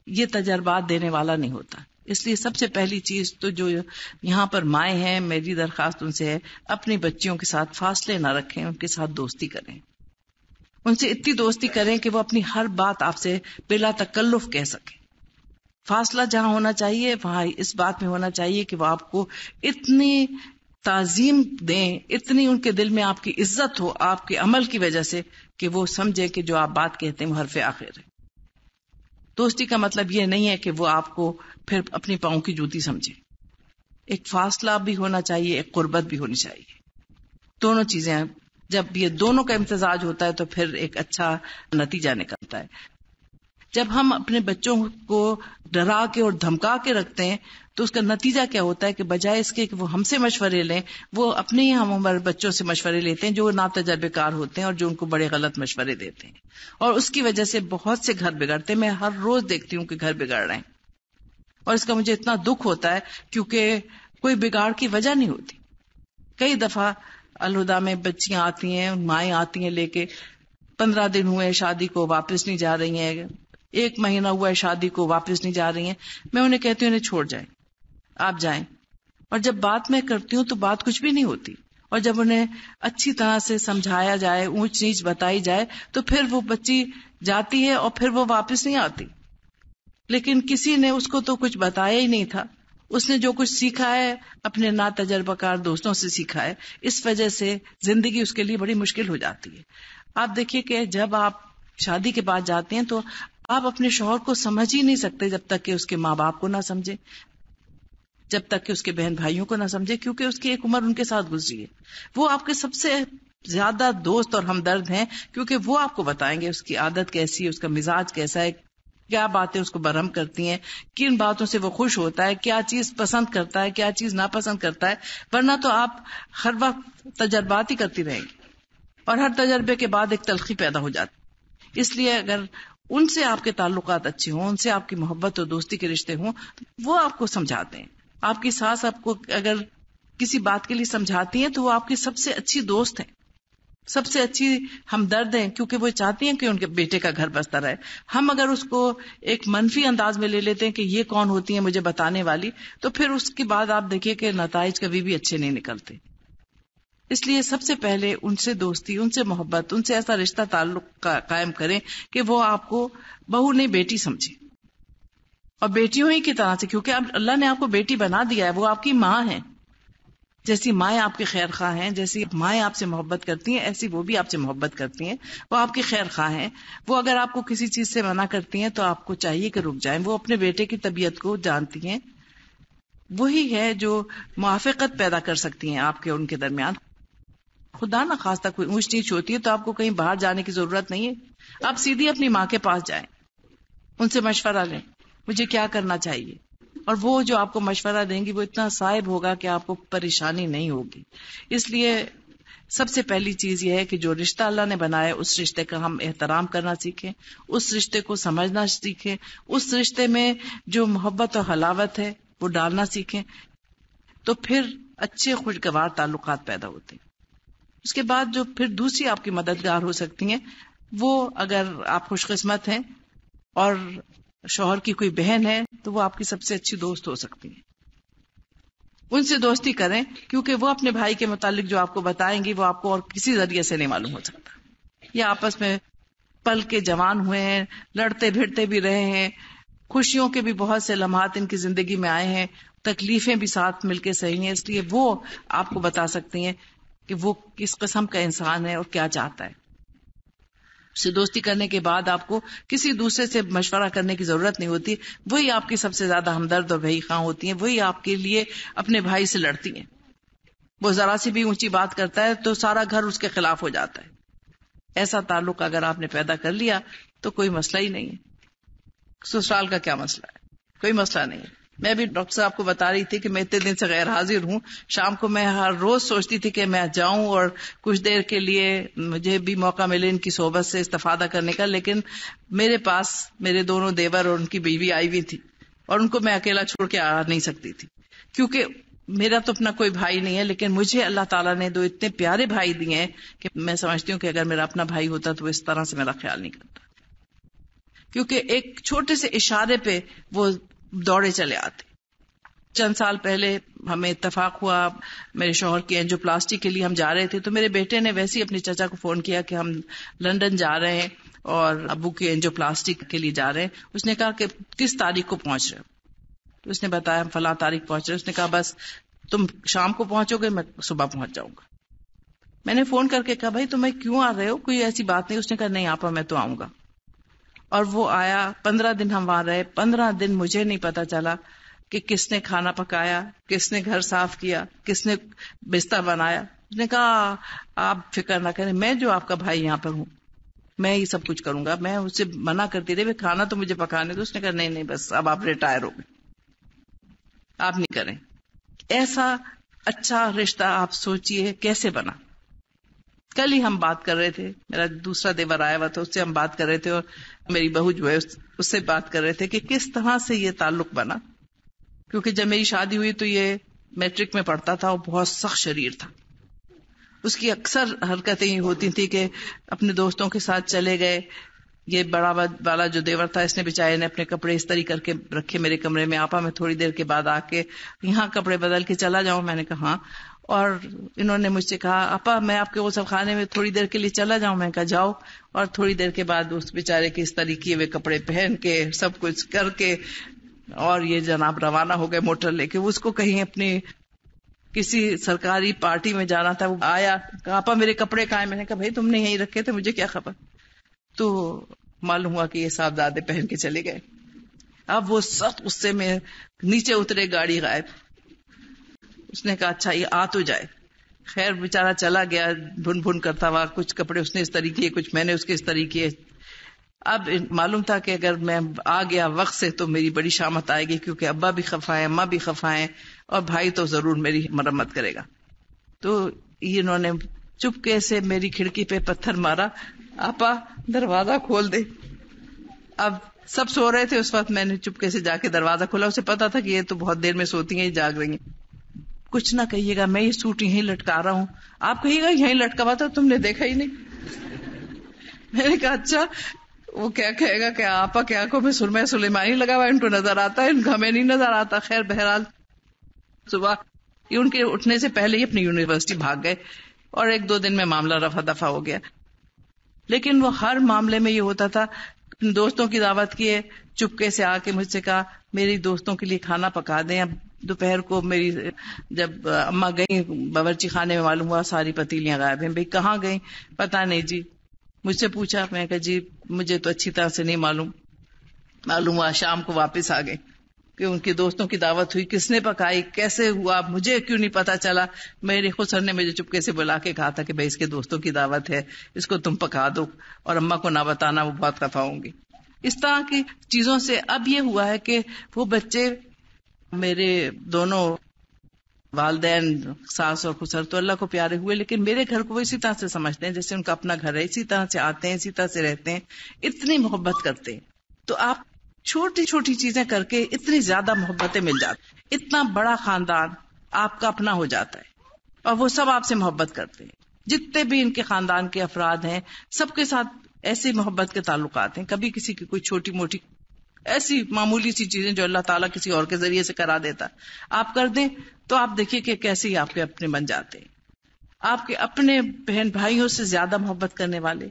یہ تجربات دینے والا نہیں ہوتا. اس لیے سب سے پہلی چیز تو جو یہاں پر مائیں ہیں، میری درخواست ان سے ہے اپنی بچیوں کے ساتھ فاصلے نہ رکھیں، ان کے ساتھ دوستی کریں. ان سے اتنی دوستی کریں کہ وہ اپنی ہر بات آپ سے بلا تکلف کہہ سکیں. فاصلہ جہاں ہونا چاہیے وہاں اس بات میں ہونا چاہیے کہ وہ آپ کو اتنی تعظیم دیں، اتنی ان کے دل میں آپ کی عزت ہو آپ کے عمل کی وجہ سے کہ وہ سمجھے کہ جو آپ بات کہتے ہیں وہ حرف آخر ہے. دوستی کا مطلب یہ نہیں ہے کہ وہ آپ کو پھر اپنی پاؤں کی جوتی سمجھے. ایک فاصلہ بھی ہونا چاہیے، ایک قربت بھی ہونی چاہیے. دونوں چیزیں ہیں. جب یہ دونوں کا امتزاج ہوتا ہے تو پھر ایک اچھا نتیجہ نکلتا ہے. جب ہم اپنے بچوں کو ڈرا کے اور دھمکا کے رکھتے ہیں تو اس کا نتیجہ کیا ہوتا ہے کہ بجائے اس کے کہ وہ ہم سے مشورے لیں، وہ اپنے ہی ہم عمر بچوں سے مشورے لیتے ہیں جو ناتجربے کار ہوتے ہیں اور جو ان کو بڑے غلط مشورے دیتے ہیں، اور اس کی وجہ سے بہت سے گھر بگڑتے ہیں. میں ہر روز دیکھتی ہوں کہ گھر بگڑ رہے ہیں، اور اس کا مجھے اتنا دکھ ہوتا ہے کیونکہ کوئی بگاڑ کی وجہ نہیں ہوتی. کئی دفعہ الہدا میں بچیاں آتی ہیں، مائیں آتی ہیں لے کے، 15 دن ہوئے شادی کو واپس نہیں جا رہی ہیں، 1 مہینہ ہوا ہے شادی کو واپس نہیں جا رہی ہیں. میں انہیں کہتی ہوں انہیں چھوڑ جائیں، آپ جائیں. اور جب بات میں کرتی ہوں تو بات کچھ بھی نہیں ہوتی، اور جب انہیں اچھی طرح سے سمجھایا جائے، اونچ نیچ بتائی جائے، تو پھر وہ بچی جاتی ہے اور پھر وہ واپس نہیں آتی. لیکن کسی نے اس کو تو کچھ بتایا ہی نہیں تھا، اس نے جو کچھ سیکھا ہے اپنے ناتجربہ کار دوستوں سے سیکھا ہے، اس وجہ سے زندگی اس کے لیے بڑی مشکل ہو جاتی ہے. آپ دیکھیے کہ جب آپ شادی کے بعد جاتے ہیں تو آپ اپنے شوہر کو سمجھ ہی نہیں سکتے جب تک کہ اس کے ماں باپ کو نہ سمجھے، جب تک کہ اس کے بہن بھائیوں کو نہ سمجھے، کیونکہ اس کی ایک عمر ان کے ساتھ گزری ہے. وہ آپ کے سب سے زیادہ دوست اور ہمدرد ہیں، کیونکہ وہ آپ کو بتائیں گے اس کی عادت کیسی ہے، اس کا مزاج کیسا ہے، کیا باتیں اس کو برہم کرتی ہیں، کن باتوں سے وہ خوش ہوتا ہے، کیا چیز پسند کرتا ہے، کیا چیز ناپسند کرتا ہے. ورنہ تو آپ ہر وقت تجربات ہی کرتی رہیں گی، اور ہر تجربے کے بعد ایک تلخی پیدا ہو جاتی. اس لیے اگر ان سے آپ کے تعلقات اچھے ہوں، ان سے آپ کی محبت اور دوستی کے رشتے ہوں، وہ آپ کو سمجھاتے ہیں. آپ کی ساس آپ کو اگر کسی بات کے لیے سمجھاتی ہیں تو وہ آپ کی سب سے اچھی دوست ہیں، سب سے اچھی ہمدرد ہیں، کیونکہ وہ چاہتی ہیں کہ ان کے بیٹے کا گھر بستا رہے. ہم اگر اس کو ایک منفی انداز میں لے لیتے ہیں کہ یہ کون ہوتی ہیں مجھے بتانے والی، تو پھر اس کے بعد آپ دیکھیے کہ نتائج کبھی بھی اچھے نہیں نکلتے. اس لیے سب سے پہلے ان سے دوستی، ان سے محبت، ان سے ایسا رشتہ تعلق قائم کریں کہ وہ آپ کو بہو نہیں بیٹی سمجھے، اور بیٹیوں ہی کی طرح سے، کیونکہ اب اللہ نے آپ کو بیٹی بنا دیا ہے، وہ آپ کی ماں ہیں. جیسی مائیں آپ کی خیر خواہ ہیں، جیسی مائیں آپ سے محبت کرتی ہیں، ایسی وہ بھی آپ سے محبت کرتی ہیں، وہ آپ کی خیر خواہ ہیں. وہ اگر آپ کو کسی چیز سے منع کرتی ہیں تو آپ کو چاہیے کہ رک جائیں. وہ اپنے بیٹے کی طبیعت کو جانتی ہیں، وہی ہے جو موافقت پیدا کر سکتی ہیں آپ کے ان کے درمیان. خدا نہ خواستہ کوئی اونچ نیچ ہوتی ہے تو آپ کو کہیں باہر جانے کی ضرورت نہیں ہے، آپ سیدھی اپنی ماں کے پاس جائیں، ان سے مشورہ لیں مجھے کیا کرنا چاہیے، اور وہ جو آپ کو مشورہ دیں گی وہ اتنا صائب ہوگا کہ آپ کو پریشانی نہیں ہوگی. اس لیے سب سے پہلی چیز یہ ہے کہ جو رشتہ اللہ نے بنایا اس رشتے کا ہم احترام کرنا سیکھیں، اس رشتے کو سمجھنا سیکھیں، اس رشتے میں جو محبت اور حلاوت ہے وہ ڈالنا سیکھیں، تو پھر اچھے خوشگوار تعلقات پیدا ہوتے ہیں. اس کے بعد جو پھر دوسری آپ کی مددگار ہو سکتی ہیں، وہ اگر آپ خوش قسمت ہیں اور شوہر کی کوئی بہن ہے تو وہ آپ کی سب سے اچھی دوست ہو سکتی ہیں. ان سے دوستی کریں، کیونکہ وہ اپنے بھائی کے متعلق جو آپ کو بتائیں گی وہ آپ کو اور کسی ذریعے سے نہیں معلوم ہو سکتا. یہ آپس میں پل کے جوان ہوئے ہیں، لڑتے بھیڑتے بھی رہے ہیں، خوشیوں کے بھی بہت سے لمحات ان کی زندگی میں آئے ہیں، تکلیفیں بھی ساتھ مل کے سہی ہیں. اس لیے وہ آپ کو بتا سکتی ہیں کہ وہ کس قسم کا انسان ہے اور کیا چاہتا ہے. اس سے دوستی کرنے کے بعد آپ کو کسی دوسرے سے مشورہ کرنے کی ضرورت نہیں ہوتی. وہی آپ کی سب سے زیادہ ہمدرد اور بھائی خواہ ہوتی ہیں، وہی آپ کے لیے اپنے بھائی سے لڑتی ہیں. وہ ذرا سی بھی اونچی بات کرتا ہے تو سارا گھر اس کے خلاف ہو جاتا ہے. ایسا تعلق اگر آپ نے پیدا کر لیا تو کوئی مسئلہ ہی نہیں ہے. سسرال کا کیا مسئلہ ہے؟ کوئی مسئلہ نہیں ہے. میں بھی ڈاکٹر صاحب کو بتا رہی تھی کہ میں اتنے دن سے غیر حاضر ہوں، شام کو میں ہر روز سوچتی تھی کہ میں جاؤں اور کچھ دیر کے لیے مجھے بھی موقع ملے ان کی صحبت سے استفادہ کرنے کا، لیکن میرے پاس میرے دونوں دیور اور ان کی بیوی آئی ہوئی تھی اور ان کو میں اکیلا چھوڑ کے آ نہیں سکتی تھی، کیونکہ میرا تو اپنا کوئی بھائی نہیں ہے، لیکن مجھے اللہ تعالیٰ نے دو اتنے پیارے بھائی دیے ہیں کہ میں سمجھتی ہوں کہ اگر میرا اپنا بھائی ہوتا تو وہ اس طرح سے میرا خیال نہیں کرتا، کیونکہ ایک چھوٹے سے اشارے پہ وہ دوڑے چلے آتے. چند سال پہلے ہمیں اتفاق ہوا، میرے شوہر کی اینجیوپلاسٹی کے لیے ہم جا رہے تھے، تو میرے بیٹے نے ویسے ہی اپنے چچا کو فون کیا کہ ہم لندن جا رہے ہیں اور ابو کی اینجیوپلاسٹی کے لیے جا رہے ہیں. اس نے کہا کہ کس تاریخ کو پہنچ رہے ہو؟ تو اس نے بتایا ہم فلاں تاریخ پہنچ رہے. اس نے کہا بس تم شام کو پہنچو گے، میں صبح پہنچ جاؤں گا. میں نے فون کر کے کہا بھائی تمہیں کیوں آ رہے ہو، کوئی ایسی بات نہیں. اس نے کہا نہیں آپا میں تو آؤں گا. اور وہ آیا. 15 دن ہم وہاں رہے. 15 دن مجھے نہیں پتا چلا کہ کس نے کھانا پکایا، کس نے گھر صاف کیا، کس نے بستر بنایا. اس نے کہا آپ فکر نہ کریں، میں جو آپ کا بھائی یہاں پر ہوں میں یہ سب کچھ کروں گا. میں اس سے منع کرتی رہی کھانا تو مجھے پکانے دو. اس نے کہا نہیں بس اب آپ ریٹائر ہو گئے، آپ نہیں کریں. ایسا اچھا رشتہ آپ سوچئے کیسے بنا. کل ہی ہم بات کر رہے تھے، میرا دوسرا دیور آیا ہوا تھا، اس سے ہم بات کر رہے تھے، اور میری بہو جو ہے اس سے بات کر رہے تھے کہ کس طرح سے یہ تعلق بنا. کیونکہ جب میری شادی ہوئی تو یہ میٹرک میں پڑھتا تھا اور بہت سخت شریر تھا. اس کی اکثر حرکتیں یہ ہوتی تھی کہ اپنے دوستوں کے ساتھ چلے گئے، یہ بڑا والا جو دیور تھا اس نے بیچارے نے اپنے کپڑے اس طرح کر کے رکھے میرے کمرے میں. آپا میں تھوڑی دیر کے بعد آ کے یہاں کپڑے بدل کے چلا جاؤں؟ میں نے کہا ہاں. اور انہوں نے مجھ سے کہا آپا میں آپ کے غسل خانے میں تھوڑی دیر کے لیے چلا جاؤں؟ میں نے کہا جاؤ. اور تھوڑی دیر کے بعد اس بیچارے کے اس طرح کیے ہوئے کپڑے پہن کے سب کچھ کر کے اور یہ جناب روانہ ہو گئے موٹر لے کے. اس کو کہیں اپنی کسی سرکاری پارٹی میں جانا تھا. وہ آیا کہا آپا میرے کپڑے کہاں ہیں؟ میں نے کہا بھائی تم نے یہیں رکھے تھے مجھے کیا خبر. تو معلوم ہوا کہ یہ صاحبزادے پہن کے چلے گئے. اب وہ سخت غصے میں نیچے اترے, گاڑی غائب. اس نے کہا اچھا یہ آ تو جائے. خیر بیچارہ چلا گیا بھن بھن کرتا ہوا. کچھ کپڑے اس نے اس طرح کیے, کچھ میں نے اس کے اس طرح کیے. اب معلوم تھا کہ اگر میں آ گیا وقت سے تو میری بڑی شامت آئے گی, کیونکہ ابا بھی خفا ہے, اماں بھی خفا ہیں, اور بھائی تو ضرور میری مرمت کرے گا. تو انہوں نے چپکے سے میری کھڑکی پہ پتھر مارا, آپا دروازہ کھول دے. اب سب سو رہے تھے اس وقت, میں نے چپکے سے جا کے دروازہ کھولا. اسے پتا تھا کہ یہ تو بہت دیر میں سوتی ہیں, یہ جاگ رہی ہیں. کچھ نہ کہیے گا, میں یہ سوٹ یہیں لٹکا رہا ہوں. آپ کہیے گا یہیں لٹکا ہوا تھا, تم نے دیکھا ہی نہیں. میں نے کہا اچھا. وہ کیا کہے گا کہ آپا کیا کو میں سرمہ سلیمانی لگا ہوا ان کو نظر آتا ہے, ان کو ہمیں نہیں نظر آتا. خیر بہرحال صبح ان کے اٹھنے سے پہلے ہی اپنی یونیورسٹی بھاگ گئے, اور 1-2 دن میں معاملہ رفع دفع ہو گیا. لیکن وہ ہر معاملے میں یہ ہوتا تھا, دوستوں کی دعوت کی ہے, چپکے سے آ کے مجھ سے کہا میری دوستوں کے لیے کھانا پکا دیں. اب دوپہر کو میری جب اماں گئی باورچی خانے میں, معلوم ہوا ساری پتیلیاں غائب ہیں. بھئی کہاں گئی؟ پتہ نہیں جی. مجھ سے پوچھا, میں کہا جی مجھے تو اچھی طرح سے نہیں معلوم. معلوم ہوا شام کو واپس آ گئے کہ ان کے دوستوں کی دعوت ہوئی, کس نے پکائی, کیسے ہوا, مجھے کیوں نہیں پتا چلا. میرے خسر نے مجھے چپکے سے بلا کے کہا تھا کہ بھائی اس کے دوستوں کی دعوت ہے, اس کو تم پکا دو اور اماں کو نہ بتانا, وہ بہت خفا ہوں گی. اس طرح کی چیزوں سے اب یہ ہوا ہے کہ وہ بچے, میرے دونوں والدین ساس اور خسر تو اللہ کو پیارے ہوئے, لیکن میرے گھر کو وہ اسی طرح سے سمجھتے ہیں جیسے ان کا اپنا گھر ہے. اسی طرح سے آتے ہیں, اسی طرح سے رہتے ہیں, اتنی محبت کرتے ہیں. تو آپ چھوٹی چھوٹی چیزیں کر کے اتنی زیادہ محبتیں مل جاتی, اتنا بڑا خاندان آپ کا اپنا ہو جاتا ہے, اور وہ سب آپ سے محبت کرتے ہیں. جتنے بھی ان کے خاندان کے افراد ہیں سب کے ساتھ ایسی محبت کے تعلقات ہیں. کبھی کسی کی کوئی چھوٹی موٹی ایسی معمولی سی چیزیں جو اللہ تعالیٰ کسی اور کے ذریعے سے کرا دیتا آپ کر دیں, تو آپ دیکھیے کہ کیسے ہی آپ کے اپنے بن جاتے ہیں. آپ کے اپنے بہن بھائیوں سے زیادہ محبت کرنے والے,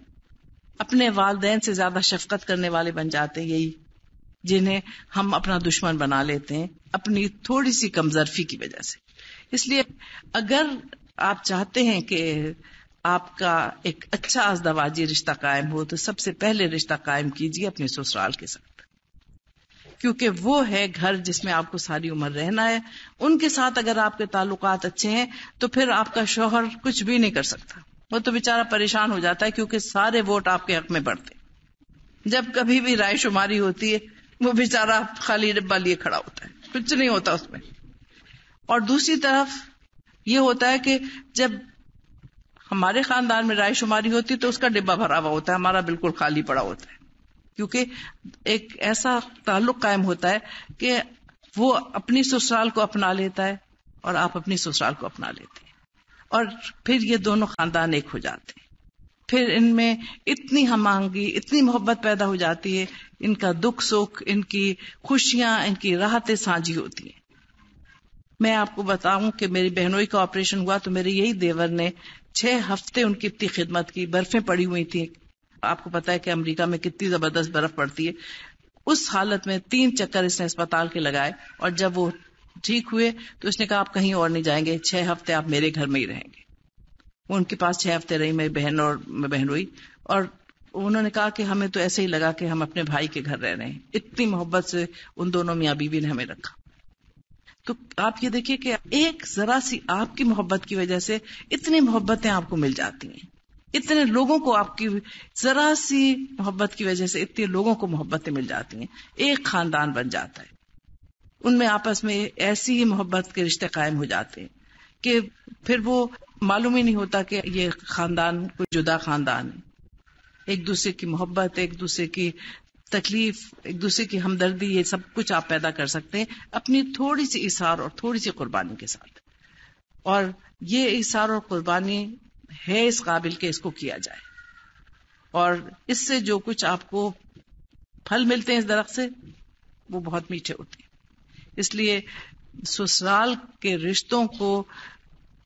اپنے والدین سے زیادہ شفقت کرنے والے بن جاتے ہیں. یہی جنہیں ہم اپنا دشمن بنا لیتے ہیں اپنی تھوڑی سی کمظرفی کی وجہ سے. اس لیے اگر آپ چاہتے ہیں کہ آپ کا ایک اچھا ازدواجی رشتہ قائم ہو, تو سب سے پہلے رشتہ قائم کیجیے اپنے سسرال کے ساتھ, کیونکہ وہ ہے گھر جس میں آپ کو ساری عمر رہنا ہے. ان کے ساتھ اگر آپ کے تعلقات اچھے ہیں تو پھر آپ کا شوہر کچھ بھی نہیں کر سکتا. وہ تو بیچارہ پریشان ہو جاتا ہے, کیونکہ سارے ووٹ آپ کے حق میں پڑتے. جب کبھی بھی رائے شماری ہوتی ہے وہ بیچارہ خالی ڈبہ لیے کھڑا ہوتا ہے, کچھ نہیں ہوتا اس میں. اور دوسری طرف یہ ہوتا ہے کہ جب ہمارے خاندان میں رائے شماری ہوتی ہے تو اس کا ڈبہ بھرا ہوا ہوتا ہے, ہمارا بالکل خالی پڑا ہوتا ہے, کیونکہ ایک ایسا تعلق قائم ہوتا ہے کہ وہ اپنی سسرال کو اپنا لیتا ہے اور آپ اپنی سسرال کو اپنا لیتے ہیں, اور پھر یہ دونوں خاندان ایک ہو جاتے ہیں. پھر ان میں اتنی ہم آہنگی, اتنی محبت پیدا ہو جاتی ہے, ان کا دکھ سکھ, ان کی خوشیاں, ان کی راحتیں سانجھی ہوتی ہیں. میں آپ کو بتاؤں کہ میری بہنوئی کا آپریشن ہوا تو میرے یہی دیور نے 6 ہفتے ان کی اتنی خدمت کی. برفیں پڑی ہوئی تھیں, آپ کو پتا ہے کہ امریکہ میں کتنی زبردست برف پڑتی ہے. اس حالت میں 3 چکر اس نے اسپتال کے لگائے, اور جب وہ ٹھیک ہوئے تو اس نے کہا آپ کہیں اور نہیں جائیں گے, 6 ہفتے آپ میرے گھر میں ہی رہیں گے. وہ ان کے پاس 6 ہفتے رہی, میری بہن اور میں بہن ہوئی, اور انہوں نے کہا کہ ہمیں تو ایسے ہی لگا کہ ہم اپنے بھائی کے گھر رہ رہے ہیں. اتنی محبت سے ان دونوں میاں بیوی نے ہمیں رکھا. تو آپ یہ دیکھیے کہ ایک ذرا سی آپ کی محبت کی وجہ سے اتنی محبتیں آپ کو مل جاتی ہیں, اتنے لوگوں کو آپ کی ذرا سی محبت کی وجہ سے اتنے لوگوں کو محبتیں مل جاتی ہیں, ایک خاندان بن جاتا ہے. ان میں آپس میں ایسی ہی محبت کے رشتے قائم ہو جاتے ہیں کہ پھر وہ معلوم ہی نہیں ہوتا کہ یہ خاندان کوئی جدا خاندان ہے. ایک دوسرے کی محبت, ایک دوسرے کی تکلیف, ایک دوسرے کی ہمدردی, یہ سب کچھ آپ پیدا کر سکتے ہیں اپنی تھوڑی سی ایثار اور تھوڑی سی قربانی کے ساتھ. اور یہ ایثار اور قربانی ہے اس قابل کہ اس کو کیا جائے. اور اس سے جو کچھ آپ کو پھل ملتے ہیں اس درخت سے وہ بہت میٹھے ہوتے ہیں. اس لیے سسرال کے رشتوں کو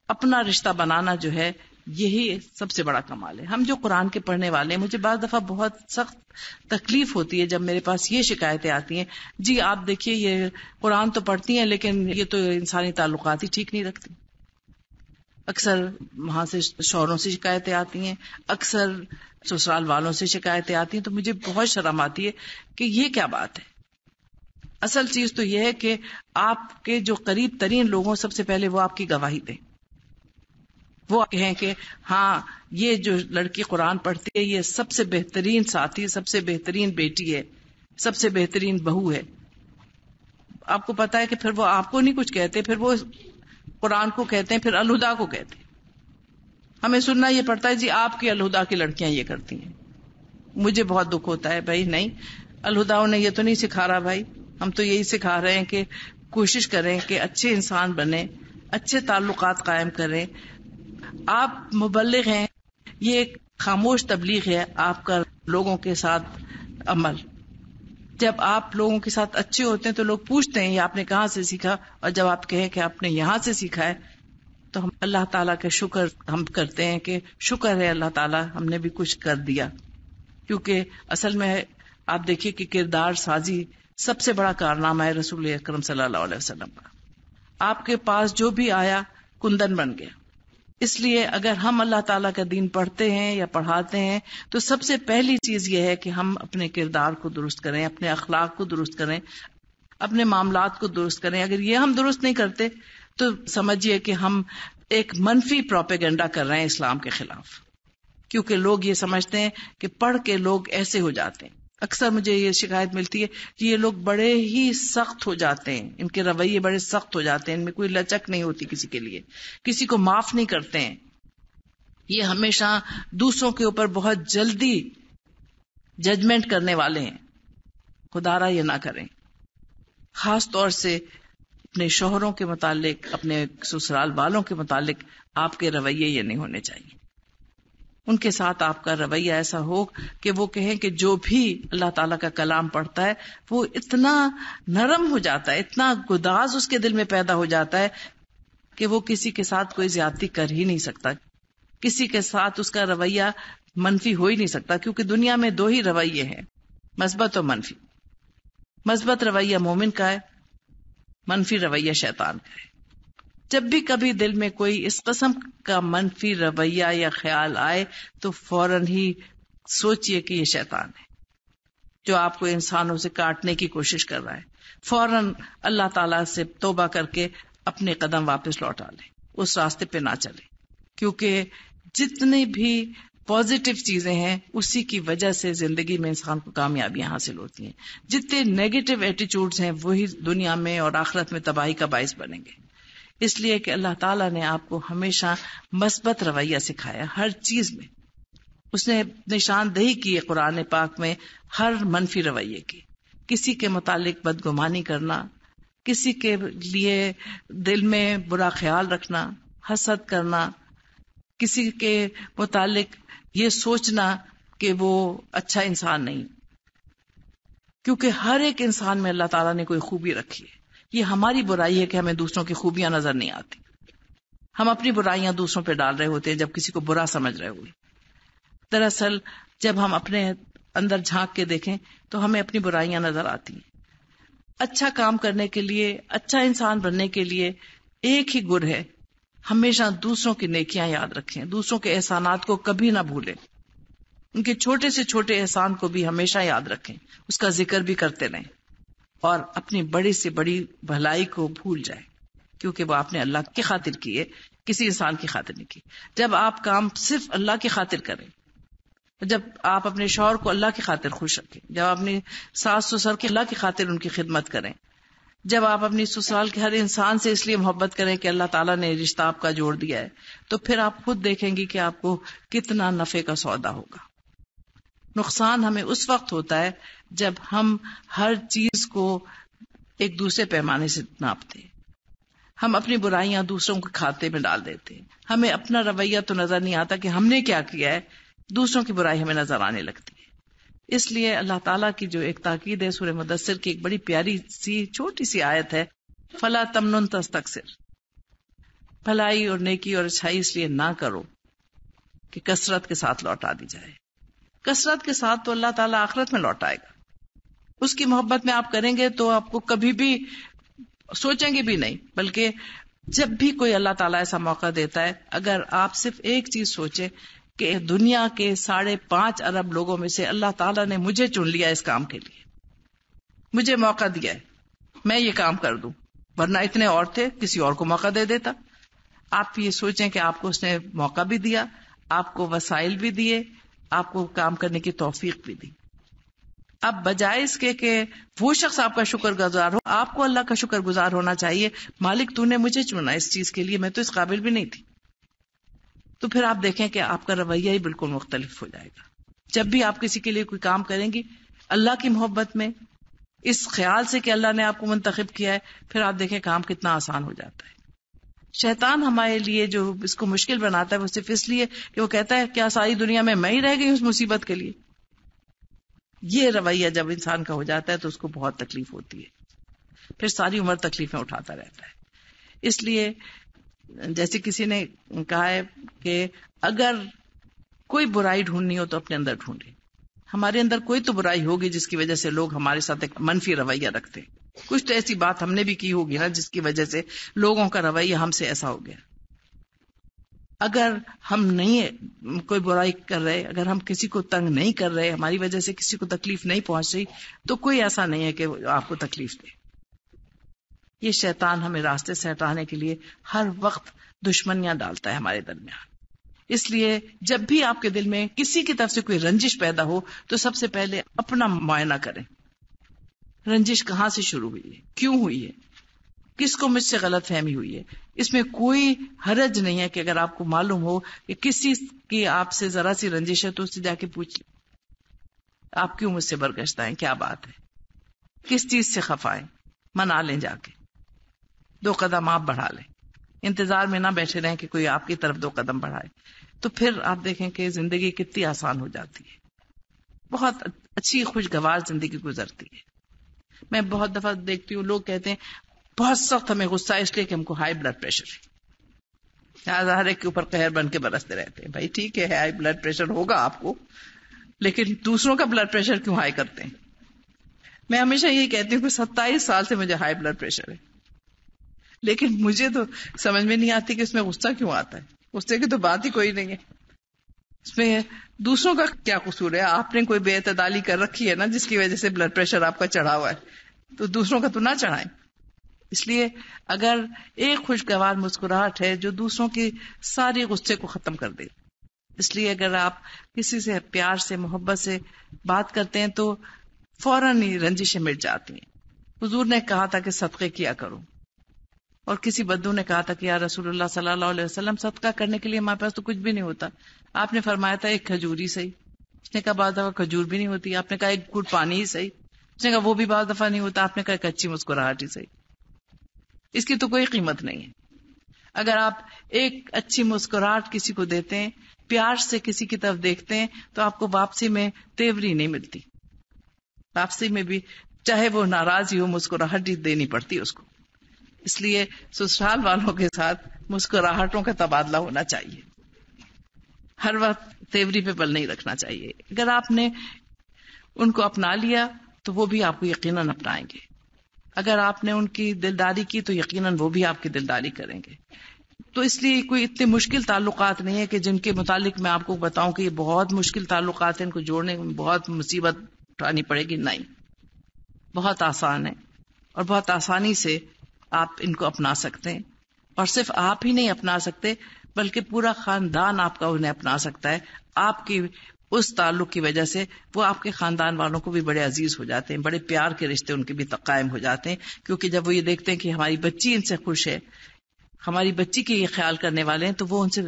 اپنا رشتہ بنانا جو ہے یہی سب سے بڑا کمال ہے. ہم جو قرآن کے پڑھنے والے ہیں، مجھے بعض دفعہ بہت سخت تکلیف ہوتی ہے جب میرے پاس یہ شکایتیں آتی ہیں، جی آپ دیکھیے یہ قرآن تو پڑھتی ہیں لیکن یہ تو انسانی تعلقات ہی ٹھیک نہیں رکھتی. اکثر وہاں سے شوہروں سے شکایتیں آتی ہیں، اکثر سسرال والوں سے شکایتیں آتی ہیں، تو مجھے بہت شرم آتی ہے کہ یہ کیا بات ہے. اصل چیز تو یہ ہے کہ آپ کے جو قریب ترین لوگوں سب سے پہلے وہ آپ کی گواہی دیں، وہ کہیں کہ ہاں یہ جو لڑکی قرآن پڑھتی ہے یہ سب سے بہترین ساتھی، سب سے بہترین بیٹی ہے، سب سے بہترین بہو ہے. آپ کو پتا ہے کہ پھر وہ آپ کو نہیں کچھ کہتے، پھر وہ قرآن کو کہتے ہیں، پھر الہدا کو کہتے ہیں. ہمیں سننا یہ پڑتا ہے جی آپ کی الہدا کی لڑکیاں یہ کرتی ہیں. مجھے بہت دکھ ہوتا ہے. بھائی نہیں، الہدا نے یہ تو نہیں سکھا رہا بھائی. ہم تو یہی سکھا رہے ہیں کہ کوشش کریں کہ اچھے انسان بنیں، اچھے تعلقات قائم کریں. آپ مبلغ ہیں، یہ ایک خاموش تبلیغ ہے آپ کا لوگوں کے ساتھ عمل. جب آپ لوگوں کے ساتھ اچھے ہوتے ہیں تو لوگ پوچھتے ہیں یہ آپ نے کہاں سے سیکھا، اور جب آپ کہیں کہ آپ نے یہاں سے سیکھا ہے تو ہم اللہ تعالیٰ کا شکر ہم کرتے ہیں کہ شکر ہے اللہ تعالیٰ ہم نے بھی کچھ کر دیا. کیونکہ اصل میں آپ دیکھیے کہ کردار سازی سب سے بڑا کارنامہ ہے رسول اکرم صلی اللہ علیہ وسلم کا. آپ کے پاس جو بھی آیا کندن بن گیا. اس لیے اگر ہم اللہ تعالیٰ کا دین پڑھتے ہیں یا پڑھاتے ہیں تو سب سے پہلی چیز یہ ہے کہ ہم اپنے کردار کو درست کریں، اپنے اخلاق کو درست کریں، اپنے معاملات کو درست کریں. اگر یہ ہم درست نہیں کرتے تو سمجھیے کہ ہم ایک منفی پروپیگنڈا کر رہے ہیں اسلام کے خلاف. کیونکہ لوگ یہ سمجھتے ہیں کہ پڑھ کے لوگ ایسے ہو جاتے ہیں. اکثر مجھے یہ شکایت ملتی ہے کہ یہ لوگ بڑے ہی سخت ہو جاتے ہیں، ان کے رویے بڑے سخت ہو جاتے ہیں، ان میں کوئی لچک نہیں ہوتی کسی کے لیے، کسی کو معاف نہیں کرتے ہیں. یہ ہمیشہ دوسروں کے اوپر بہت جلدی ججمنٹ کرنے والے ہیں. خدا را یہ نہ کریں. خاص طور سے اپنے شوہروں کے متعلق، اپنے سسرال والوں کے متعلق آپ کے رویے یہ نہیں ہونے چاہیے. ان کے ساتھ آپ کا رویہ ایسا ہو کہ وہ کہیں کہ جو بھی اللہ تعالیٰ کا کلام پڑھتا ہے وہ اتنا نرم ہو جاتا ہے، اتنا گداز اس کے دل میں پیدا ہو جاتا ہے کہ وہ کسی کے ساتھ کوئی زیادتی کر ہی نہیں سکتا، کسی کے ساتھ اس کا رویہ منفی ہو ہی نہیں سکتا. کیونکہ دنیا میں دو ہی رویے ہیں، مثبت اور منفی. مثبت رویہ مومن کا ہے، منفی رویہ شیطان کا ہے. جب بھی کبھی دل میں کوئی اس قسم کا منفی رویہ یا خیال آئے تو فوراً ہی سوچئے کہ یہ شیطان ہے جو آپ کو انسانوں سے کاٹنے کی کوشش کر رہا ہے. فوراً اللہ تعالیٰ سے توبہ کر کے اپنے قدم واپس لوٹا لیں، اس راستے پہ نہ چلیں. کیونکہ جتنی بھی پازیٹیو چیزیں ہیں اسی کی وجہ سے زندگی میں انسان کو کامیابیاں حاصل ہوتی ہیں. جتنے نیگیٹو ایٹیچیوڈز ہیں وہی دنیا میں اور آخرت میں تباہی کا باعث بنیں گے. اس لیے کہ اللہ تعالیٰ نے آپ کو ہمیشہ مثبت رویہ سکھایا ہر چیز میں. اس نے نشاندہی کی ہے قرآن پاک میں ہر منفی رویے کی. کسی کے متعلق بدگمانی کرنا، کسی کے لیے دل میں برا خیال رکھنا، حسد کرنا، کسی کے متعلق یہ سوچنا کہ وہ اچھا انسان نہیں. کیونکہ ہر ایک انسان میں اللہ تعالیٰ نے کوئی خوبی رکھی ہے. یہ ہماری برائی ہے کہ ہمیں دوسروں کی خوبیاں نظر نہیں آتی. ہم اپنی برائیاں دوسروں پہ ڈال رہے ہوتے ہیں جب کسی کو برا سمجھ رہے ہوئے. دراصل جب ہم اپنے اندر جھانک کے دیکھیں تو ہمیں اپنی برائیاں نظر آتی ہیں. اچھا کام کرنے کے لیے، اچھا انسان بننے کے لیے ایک ہی گر ہے، ہمیشہ دوسروں کی نیکیاں یاد رکھیں، دوسروں کے احسانات کو کبھی نہ بھولیں، ان کے چھوٹے سے چھوٹے احسان کو بھی ہمیشہ یاد رکھیں، اس کا ذکر بھی کرتے رہیں، اور اپنی بڑی سے بڑی بھلائی کو بھول جائیں کیونکہ وہ آپ نے اللہ کی خاطر کی ہے، کسی انسان کی خاطر نہیں کی. جب آپ کام صرف اللہ کی خاطر کریں، جب آپ اپنے شوہر کو اللہ کی خاطر خوش رکھیں، جب آپ اپنی ساس سسر کی اللہ کی خاطر ان کی خدمت کریں، جب آپ اپنی سسرال کے ہر انسان سے اس لیے محبت کریں کہ اللہ تعالیٰ نے رشتہ آپ کا جوڑ دیا ہے، تو پھر آپ خود دیکھیں گی کہ آپ کو کتنا نفع کا سودا ہوگا. نقصان ہمیں اس وقت ہوتا ہے جب ہم ہر چیز کو ایک دوسرے پیمانے سے ناپتے ہیں، ہم اپنی برائیاں دوسروں کے کھاتے میں ڈال دیتے ہیں. ہمیں اپنا رویہ تو نظر نہیں آتا کہ ہم نے کیا کیا ہے، دوسروں کی برائی ہمیں نظر آنے لگتی ہے. اس لیے اللہ تعالیٰ کی جو ایک تاکید ہے سورہ مدثر کی ایک بڑی پیاری سی چھوٹی سی آیت ہے، فلا تمنن تستکثر، بھلائی اور نیکی اور اچھائی اس لیے نہ کرو کہ کثرت کے ساتھ لوٹا دی جائے. کثرت کے ساتھ تو اللہ تعالیٰ آخرت میں لوٹائے گا. اس کی محبت میں آپ کریں گے تو آپ کو کبھی بھی سوچیں گے بھی نہیں، بلکہ جب بھی کوئی اللہ تعالیٰ ایسا موقع دیتا ہے، اگر آپ صرف ایک چیز سوچیں کہ دنیا کے 5.5 ارب لوگوں میں سے اللہ تعالیٰ نے مجھے چن لیا اس کام کے لیے، مجھے موقع دیا ہے، میں یہ کام کر دوں، ورنہ اتنے اور تھے کسی اور کو موقع دے دیتا. آپ یہ سوچیں کہ آپ کو اس نے موقع بھی دیا، آپ کو وسائل بھی دیے، آپ کو کام کرنے کی توفیق بھی دی. اب بجائے اس کے کہ وہ شخص آپ کا شکر گزار ہو، آپ کو اللہ کا شکر گزار ہونا چاہیے. مالک تو نے مجھے چنا اس چیز کے لیے، میں تو اس قابل بھی نہیں تھی. تو پھر آپ دیکھیں کہ آپ کا رویہ ہی بالکل مختلف ہو جائے گا. جب بھی آپ کسی کے لیے کوئی کام کریں گی اللہ کی محبت میں، اس خیال سے کہ اللہ نے آپ کو منتخب کیا ہے، پھر آپ دیکھیں کام کتنا آسان ہو جاتا ہے. شیطان ہمارے لیے جو اس کو مشکل بناتا ہے وہ صرف اس لیے کہ وہ کہتا ہے کیا ساری دنیا میں ہی رہ گئی اس مصیبت کے لیے. یہ رویہ جب انسان کا ہو جاتا ہے تو اس کو بہت تکلیف ہوتی ہے، پھر ساری عمر تکلیفیں اٹھاتا رہتا ہے. اس لیے جیسے کسی نے کہا ہے کہ اگر کوئی برائی ڈھونڈنی ہو تو اپنے اندر ڈھونڈے. ہمارے اندر کوئی تو برائی ہوگی جس کی وجہ سے لوگ ہمارے ساتھ ایک منفی رویہ رکھتے ہیں. کچھ تو ایسی بات ہم نے بھی کی ہوگی نا جس کی وجہ سے لوگوں کا رویہ ہم سے ایسا ہو گیا. اگر ہم نہیں کوئی برائی کر رہے، اگر ہم کسی کو تنگ نہیں کر رہے، ہماری وجہ سے کسی کو تکلیف نہیں پہنچ رہی، تو کوئی ایسا نہیں ہے کہ آپ کو تکلیف دے. یہ شیطان ہمیں راستے سے ہٹانے کے لیے ہر وقت دشمنیاں ڈالتا ہے ہمارے درمیان. اس لیے جب بھی آپ کے دل میں کسی کی طرف سے کوئی رنجش پیدا ہو تو سب سے پہلے اپنا معائنہ کریں. رنجش کہاں سے شروع ہوئی ہے، کیوں ہوئی ہے، کس کو مجھ سے غلط فہمی ہوئی ہے. اس میں کوئی حرج نہیں ہے کہ اگر آپ کو معلوم ہو کہ کسی کی آپ سے ذرا سی رنجش ہے تو اس سے جا کے پوچھ لیں آپ کیوں مجھ سے برگشتہ ہیں، کیا بات ہے، کس چیز سے خفا ہیں، منا لیں، جا کے 2 قدم آپ بڑھا لیں. انتظار میں نہ بیٹھے رہیں کہ کوئی آپ کی طرف 2 قدم بڑھائے. تو پھر آپ دیکھیں کہ زندگی کتنی آسان ہو جاتی ہے، بہت اچھی خوشگوار زندگی گزرتی ہے. میں بہت دفعہ دیکھتی ہوں لوگ کہتے ہیں بہت سخت ہمیں غصہ ہے اس لیے کہ ہم کو ہائی بلڈ پریشر ہے، ہر ایک کے اوپر قہر بن کے برستے رہتے ہیں. بھائی ٹھیک ہے ہائی بلڈ پریشر ہوگا آپ کو، لیکن دوسروں کا بلڈ پریشر کیوں ہائی کرتے ہیں؟ میں ہمیشہ یہی کہتی ہوں کہ 27 سال سے مجھے ہائی بلڈ پریشر ہے، لیکن مجھے تو سمجھ میں نہیں آتی کہ اس میں غصہ کیوں آتا ہے. غصے کی تو بات ہی کوئی نہیں ہے. اس میں دوسروں کا کیا قصور ہے؟ آپ نے کوئی بے اعتدالی کر رکھی ہے نا جس کی وجہ سے بلڈ پریشر آپ کا چڑھا ہوا ہے، تو دوسروں کا تو نہ چڑھائیں. اس لیے اگر ایک خوشگوار مسکراہٹ ہے جو دوسروں کی ساری غصے کو ختم کر دے. اس لیے اگر آپ کسی سے پیار سے محبت سے بات کرتے ہیں تو فوراً ہی رنجشیں مٹ جاتی ہیں. حضور نے کہا تھا کہ صدقے کیا کرو، اور کسی بدو نے کہا تھا کہ یا رسول اللہ صلی اللہ علیہ وسلم صدقہ کرنے کے لیے ہمارے پاس تو کچھ بھی نہیں ہوتا. آپ نے فرمایا تھا ایک کھجور ہی صحیح. اس نے کہا بعض دفعہ کھجور بھی نہیں ہوتی. آپ نے کہا ایک گھٹ پانی ہی صحیح. اس نے کہا وہ بھی بعض دفعہ نہیں ہوتا. آپ نے کہا ایک اچھی مسکراہٹ ہی صحیح. اس کی تو کوئی قیمت نہیں ہے. اگر آپ ایک اچھی مسکراہٹ کسی کو دیتے ہیں، پیار سے کسی کی طرف دیکھتے ہیں، تو آپ کو واپسی میں تیوری نہیں ملتی. واپسی میں بھی چاہے وہ ناراض ہی ہو مسکراہٹ ہی دینی پڑتی اس کو. اس لیے سسرال والوں کے ساتھ مسکراہٹوں کا تبادلہ ہونا چاہیے. ہر وقت تیوری پہ بل نہیں رکھنا چاہیے. اگر آپ نے ان کو اپنا لیا تو وہ بھی آپ کو یقیناً اپنائیں گے. اگر آپ نے ان کی دلداری کی تو یقیناً وہ بھی آپ کی دلداری کریں گے. تو اس لیے کوئی اتنے مشکل تعلقات نہیں ہے کہ جن کے متعلق میں آپ کو بتاؤں کہ یہ بہت مشکل تعلقات ہیں، ان کو جوڑنے میں بہت مصیبت اٹھانی پڑے گی. نہیں، بہت آسان ہے اور بہت آسانی سے آپ ان کو اپنا سکتے ہیں. اور صرف آپ ہی نہیں اپنا سکتے بلکہ پورا خاندان آپ کا انہیں اپنا سکتا ہے. آپ کی اس تعلق کی وجہ سے وہ آپ کے خاندان والوں کو بھی بڑے عزیز ہو جاتے ہیں، بڑے پیار کے رشتے ان کے بھی قائم ہو جاتے ہیں. کیونکہ جب وہ یہ دیکھتے ہیں کہ ہماری بچی ان سے خوش ہے، ہماری بچی کے یہ خیال کرنے والے ہیں، تو وہ ان سے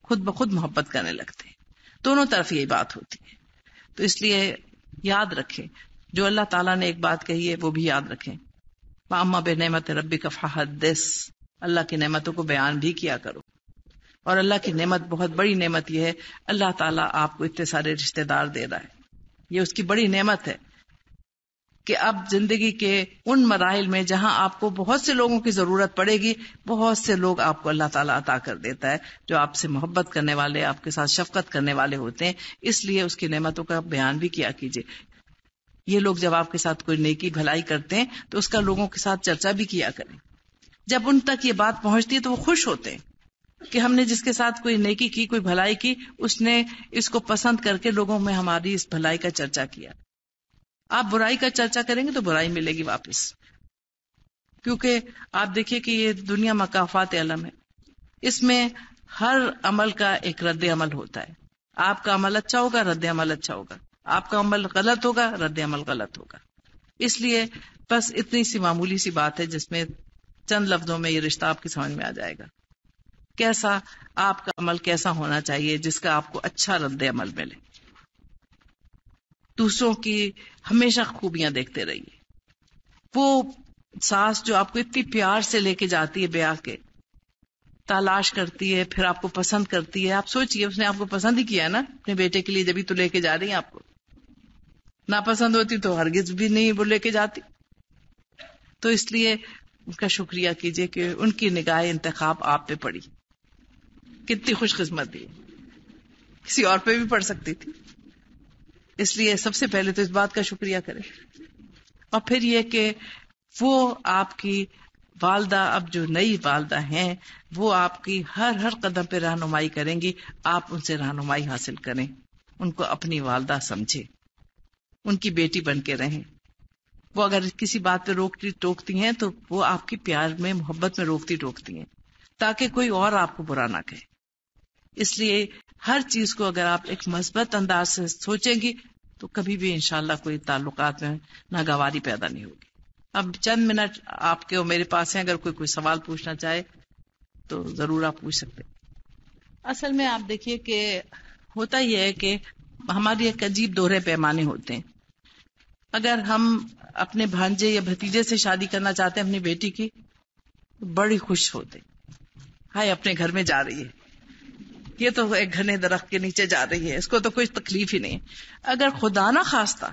خود بخود محبت کرنے لگتے ہیں. دونوں طرف یہی بات ہوتی ہے. تو اس لیے یاد رکھیں جو اللہ تعالیٰ نے ایک بات کہی ہے وہ بھی یاد رکھیں. وَأَمَّا بِنِعْمَتِ رَبِّكَ فَحَدِّثْ، اللہ کی نعمتوں کو بیان بھی کیا کرو. اور اللہ کی نعمت، بہت بڑی نعمت یہ ہے اللہ تعالیٰ آپ کو اتنے سارے رشتہ دار دے رہا ہے. یہ اس کی بڑی نعمت ہے کہ اب زندگی کے ان مراحل میں جہاں آپ کو بہت سے لوگوں کی ضرورت پڑے گی، بہت سے لوگ آپ کو اللہ تعالیٰ عطا کر دیتا ہے جو آپ سے محبت کرنے والے، آپ کے ساتھ شفقت کرنے والے ہوتے ہیں. اس لیے اس کی نعمتوں کا بیان بھی کیا کیجیے. یہ لوگ جب آپ کے ساتھ کوئی نیکی بھلائی کرتے ہیں تو اس کا لوگوں کے ساتھ چرچا بھی کیا کریں. جب ان تک یہ بات پہنچتی ہے تو وہ خوش ہوتے ہیں کہ ہم نے جس کے ساتھ کوئی نیکی کی، کوئی بھلائی کی، اس نے اس کو پسند کر کے لوگوں میں ہماری اس بھلائی کا چرچا کیا. آپ برائی کا چرچا کریں گے تو برائی ملے گی واپس، کیونکہ آپ دیکھیے کہ یہ دنیا مکافات علم ہے. اس میں ہر عمل کا ایک رد عمل ہوتا ہے. آپ کا عمل اچھا ہوگا، رد عمل اچھا ہوگا. آپ کا عمل غلط ہوگا، رد عمل غلط ہوگا. اس لیے بس اتنی سی معمولی سی بات ہے جس میں چند لفظوں میں یہ رشتہ آپ کی سمجھ میں آ جائے گا. کیسا آپ کا عمل کیسا ہونا چاہیے جس کا آپ کو اچھا رد عمل ملے. دوسروں کی ہمیشہ خوبیاں دیکھتے رہیے. وہ ساس جو آپ کو اتنی پیار سے لے کے جاتی ہے بیاہ کے، تلاش کرتی ہے، پھر آپ کو پسند کرتی ہے. آپ سوچئے اس نے آپ کو پسند ہی کیا ہے نا اپنے بیٹے کے لیے، جبھی تو لے کے جا رہی ہیں. آپ کو ناپسند ہوتی تو ہرگز بھی نہیں وہ لے کے جاتی. تو اس لیے ان کا شکریہ کیجئے کہ ان کی نگاہ انتخاب آپ پہ پڑی. کتنی خوش قسمتی ہے، کسی اور پہ بھی پڑ سکتی تھی. اس لیے سب سے پہلے تو اس بات کا شکریہ کریں. اور پھر یہ کہ وہ آپ کی والدہ، اب جو نئی والدہ ہیں، وہ آپ کی ہر قدم پہ رہنمائی کریں گی. آپ ان سے رہنمائی حاصل کریں، ان کو اپنی والدہ سمجھیں، ان کی بیٹی بن کے رہیں. وہ اگر کسی بات پہ روکتی ٹوکتی ہیں تو وہ آپ کی پیار میں، محبت میں روکتی ٹوکتی ہیں تاکہ کوئی اور آپ کو برا نہ کہے. اس لیے ہر چیز کو اگر آپ ایک مثبت انداز سے سوچیں گی تو کبھی بھی انشاءاللہ کوئی تعلقات میں ناگواری پیدا نہیں ہوگی. اب چند منٹ آپ کے اور میرے پاس ہیں، اگر کوئی سوال پوچھنا چاہے تو ضرور آپ پوچھ سکتے. اصل میں آپ دیکھیے کہ ہوتا یہ ہے کہ ہماری ایک عجیب دوہرے پیمانے ہوتے ہیں. اگر ہم اپنے بھانجے یا بھتیجے سے شادی کرنا چاہتے ہیں اپنی بیٹی کی، بڑی خوش ہوتے، ہائے اپنے گھر میں جا رہی ہے، یہ تو ایک گھنے درخت کے نیچے جا رہی ہے، اس کو تو کوئی تکلیف ہی نہیں. اگر خدا نہ خواستہ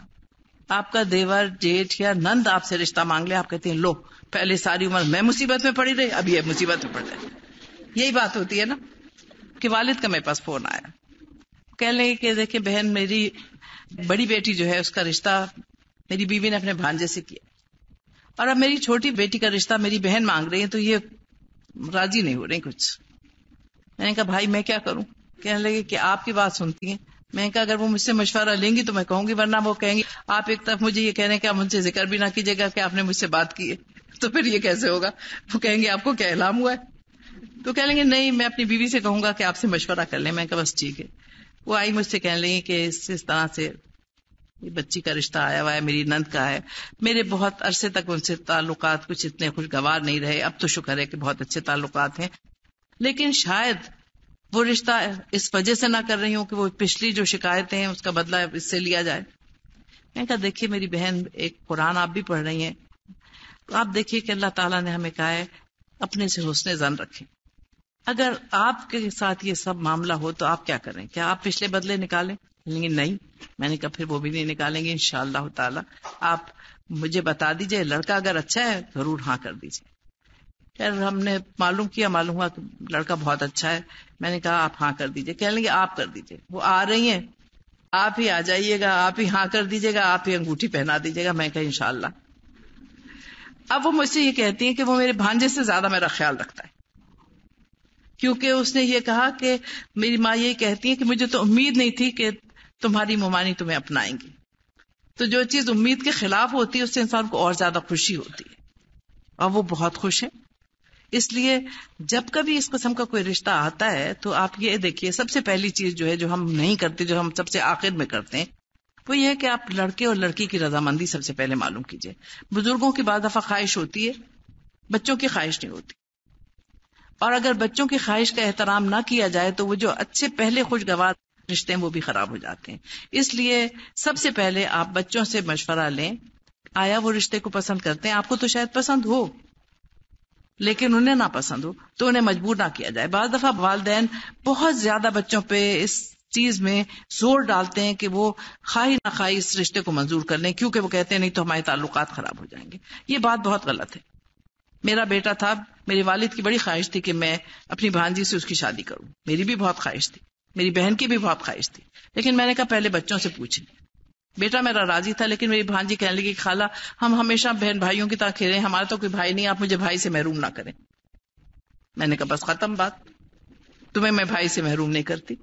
آپ کا دیور، جیٹھ یا نند آپ سے رشتہ مانگ لے، آپ کہتے ہیں لو، پہلے ساری عمر میں مصیبت میں پڑی رہی، اب یہ مصیبت میں پڑ جائے. یہی بات ہوتی ہے نا کہ والد کا میرے پاس فون آیا، کہہ لیں کہ دیکھیں بہن، میری بڑی بیٹی جو ہے اس کا رشتہ میری بیوی نے اپنے بھانجے سے کیا، اور اب میری چھوٹی بیٹی کا رشتہ میری بہن مانگ رہی ہے، تو یہ راضی نہیں ہو رہی کچھ. میں نے کہا بھائی میں کیا کروں؟ کہنے لگے کہ آپ کی بات سنتی ہیں. میں نے کہا اگر وہ مجھ سے مشورہ لیں گی تو میں کہوں گی، ورنہ وہ کہیں گی آپ ایک طرف مجھے یہ کہہ رہے ہیں کہ آپ مجھ سے ذکر بھی نہ کیجیے گا کہ آپ نے مجھ سے بات کی ہے، تو پھر یہ کیسے ہوگا؟ وہ کہیں گے آپ کو کیا الہام ہوا ہے؟ تو کہہ لیں گے نہیں، میں اپنی بیوی سے کہوں گا کہ آپ سے مشورہ کر لیں. میں کہا بس ٹھیک ہے. وہ آئی مجھ سے کہنے لگی کہ اس طرح سے بچی کا رشتہ آیا ہوا ہے، میری نند کا ہے. میرے بہت عرصے تک ان سے تعلقات کچھ اتنے خوشگوار نہیں رہے، اب تو شکر ہے کہ بہت اچھے تعلقات ہیں، لیکن شاید وہ رشتہ اس وجہ سے نہ کر رہی ہوں کہ وہ پچھلی جو شکایتیں ہیں اس کا بدلہ اس سے لیا جائے. میں نے کہا دیکھیے میری بہن، ایک قرآن آپ بھی پڑھ رہی ہیں، تو آپ دیکھیے کہ اللہ تعالیٰ نے ہمیں کہا ہے اپنے سے حسن ظن رکھیں. اگر آپ کے ساتھ یہ سب معاملہ ہو تو آپ کیا کریں؟ کیا آپ پچھلے بدلے نکالیں؟ نہیں. میں نے کہا پھر وہ بھی نہیں نکالیں گے انشاءاللہ تعالیٰ. آپ مجھے بتا دیجئے، لڑکا اگر اچھا ہے ضرور ہاں کر دیجئے. خیر ہم نے معلوم ہوا کہ لڑکا بہت اچھا ہے. میں نے کہا آپ ہاں کر دیجئے. کہنے لگے آپ کر دیجئے. وہ آ رہی ہیں، آپ ہی آ جائیے گا، آپ ہی ہاں کر دیجئے گا، آپ ہی انگوٹھی پہنا دیجئے گا. میں کہا انشاءاللہ. اب وہ مجھ سے یہ کہتی ہیں کہ وہ میرے بھانجے سے زیادہ میرا خیال رکھتا ہے، کیونکہ اس نے یہ کہا کہ میری ماں یہ کہتی ہے کہ مجھے تو امید نہیں تھی کہ تمہاری ممانی تمہیں اپنائیں گی. تو جو چیز امید کے خلاف ہوتی ہے اس سے انسان کو اور زیادہ خوشی ہوتی ہے، اور وہ بہت خوش ہے. اس لیے جب کبھی اس قسم کا کوئی رشتہ آتا ہے تو آپ یہ دیکھیے، سب سے پہلی چیز جو ہے جو ہم نہیں کرتے، جو ہم سب سے آخر میں کرتے ہیں، وہ یہ ہے کہ آپ لڑکے اور لڑکی کی رضامندی سب سے پہلے معلوم کیجئے. بزرگوں کی بعض دفعہ خواہش ہوتی ہے، بچوں کی خواہش نہیں ہوتی، اور اگر بچوں کی خواہش کا احترام نہ کیا جائے تو وہ جو اچھے پہلے خوشگوار رشتے ہیں وہ بھی خراب ہو جاتے ہیں. اس لیے سب سے پہلے آپ بچوں سے مشورہ لیں، آیا وہ رشتے کو پسند کرتے ہیں؟ آپ کو تو شاید پسند ہو، لیکن انہیں نہ پسند ہو تو انہیں مجبور نہ کیا جائے. بعض دفعہ والدین بہت زیادہ بچوں پہ اس چیز میں زور ڈالتے ہیں کہ وہ خواہی نہ خواہی اس رشتے کو منظور کر لیں، کیونکہ وہ کہتے ہیں نہیں تو ہمارے تعلقات خراب ہو جائیں گے. یہ بات بہت غلط ہے. میرا بیٹا تھا، میرے والد کی بڑی خواہش تھی کہ میں اپنی بھانجی سے اس کی شادی کروں. میری بھی بہت خواہش تھی، میری بہن کی بھی بہت خواہش تھی، لیکن میں نے کہا پہلے بچوں سے پوچھیں. بیٹا میرا راضی تھا، لیکن میری بھانجی کہنے لگی خالہ ہم ہمیشہ بہن بھائیوں کی طرح کھیلیں، ہمارا تو کوئی بھائی نہیں، آپ مجھے بھائی سے محروم نہ کریں. میں نے کہا بس ختم بات، تمہیں میں بھائی سے محروم نہیں کرتی.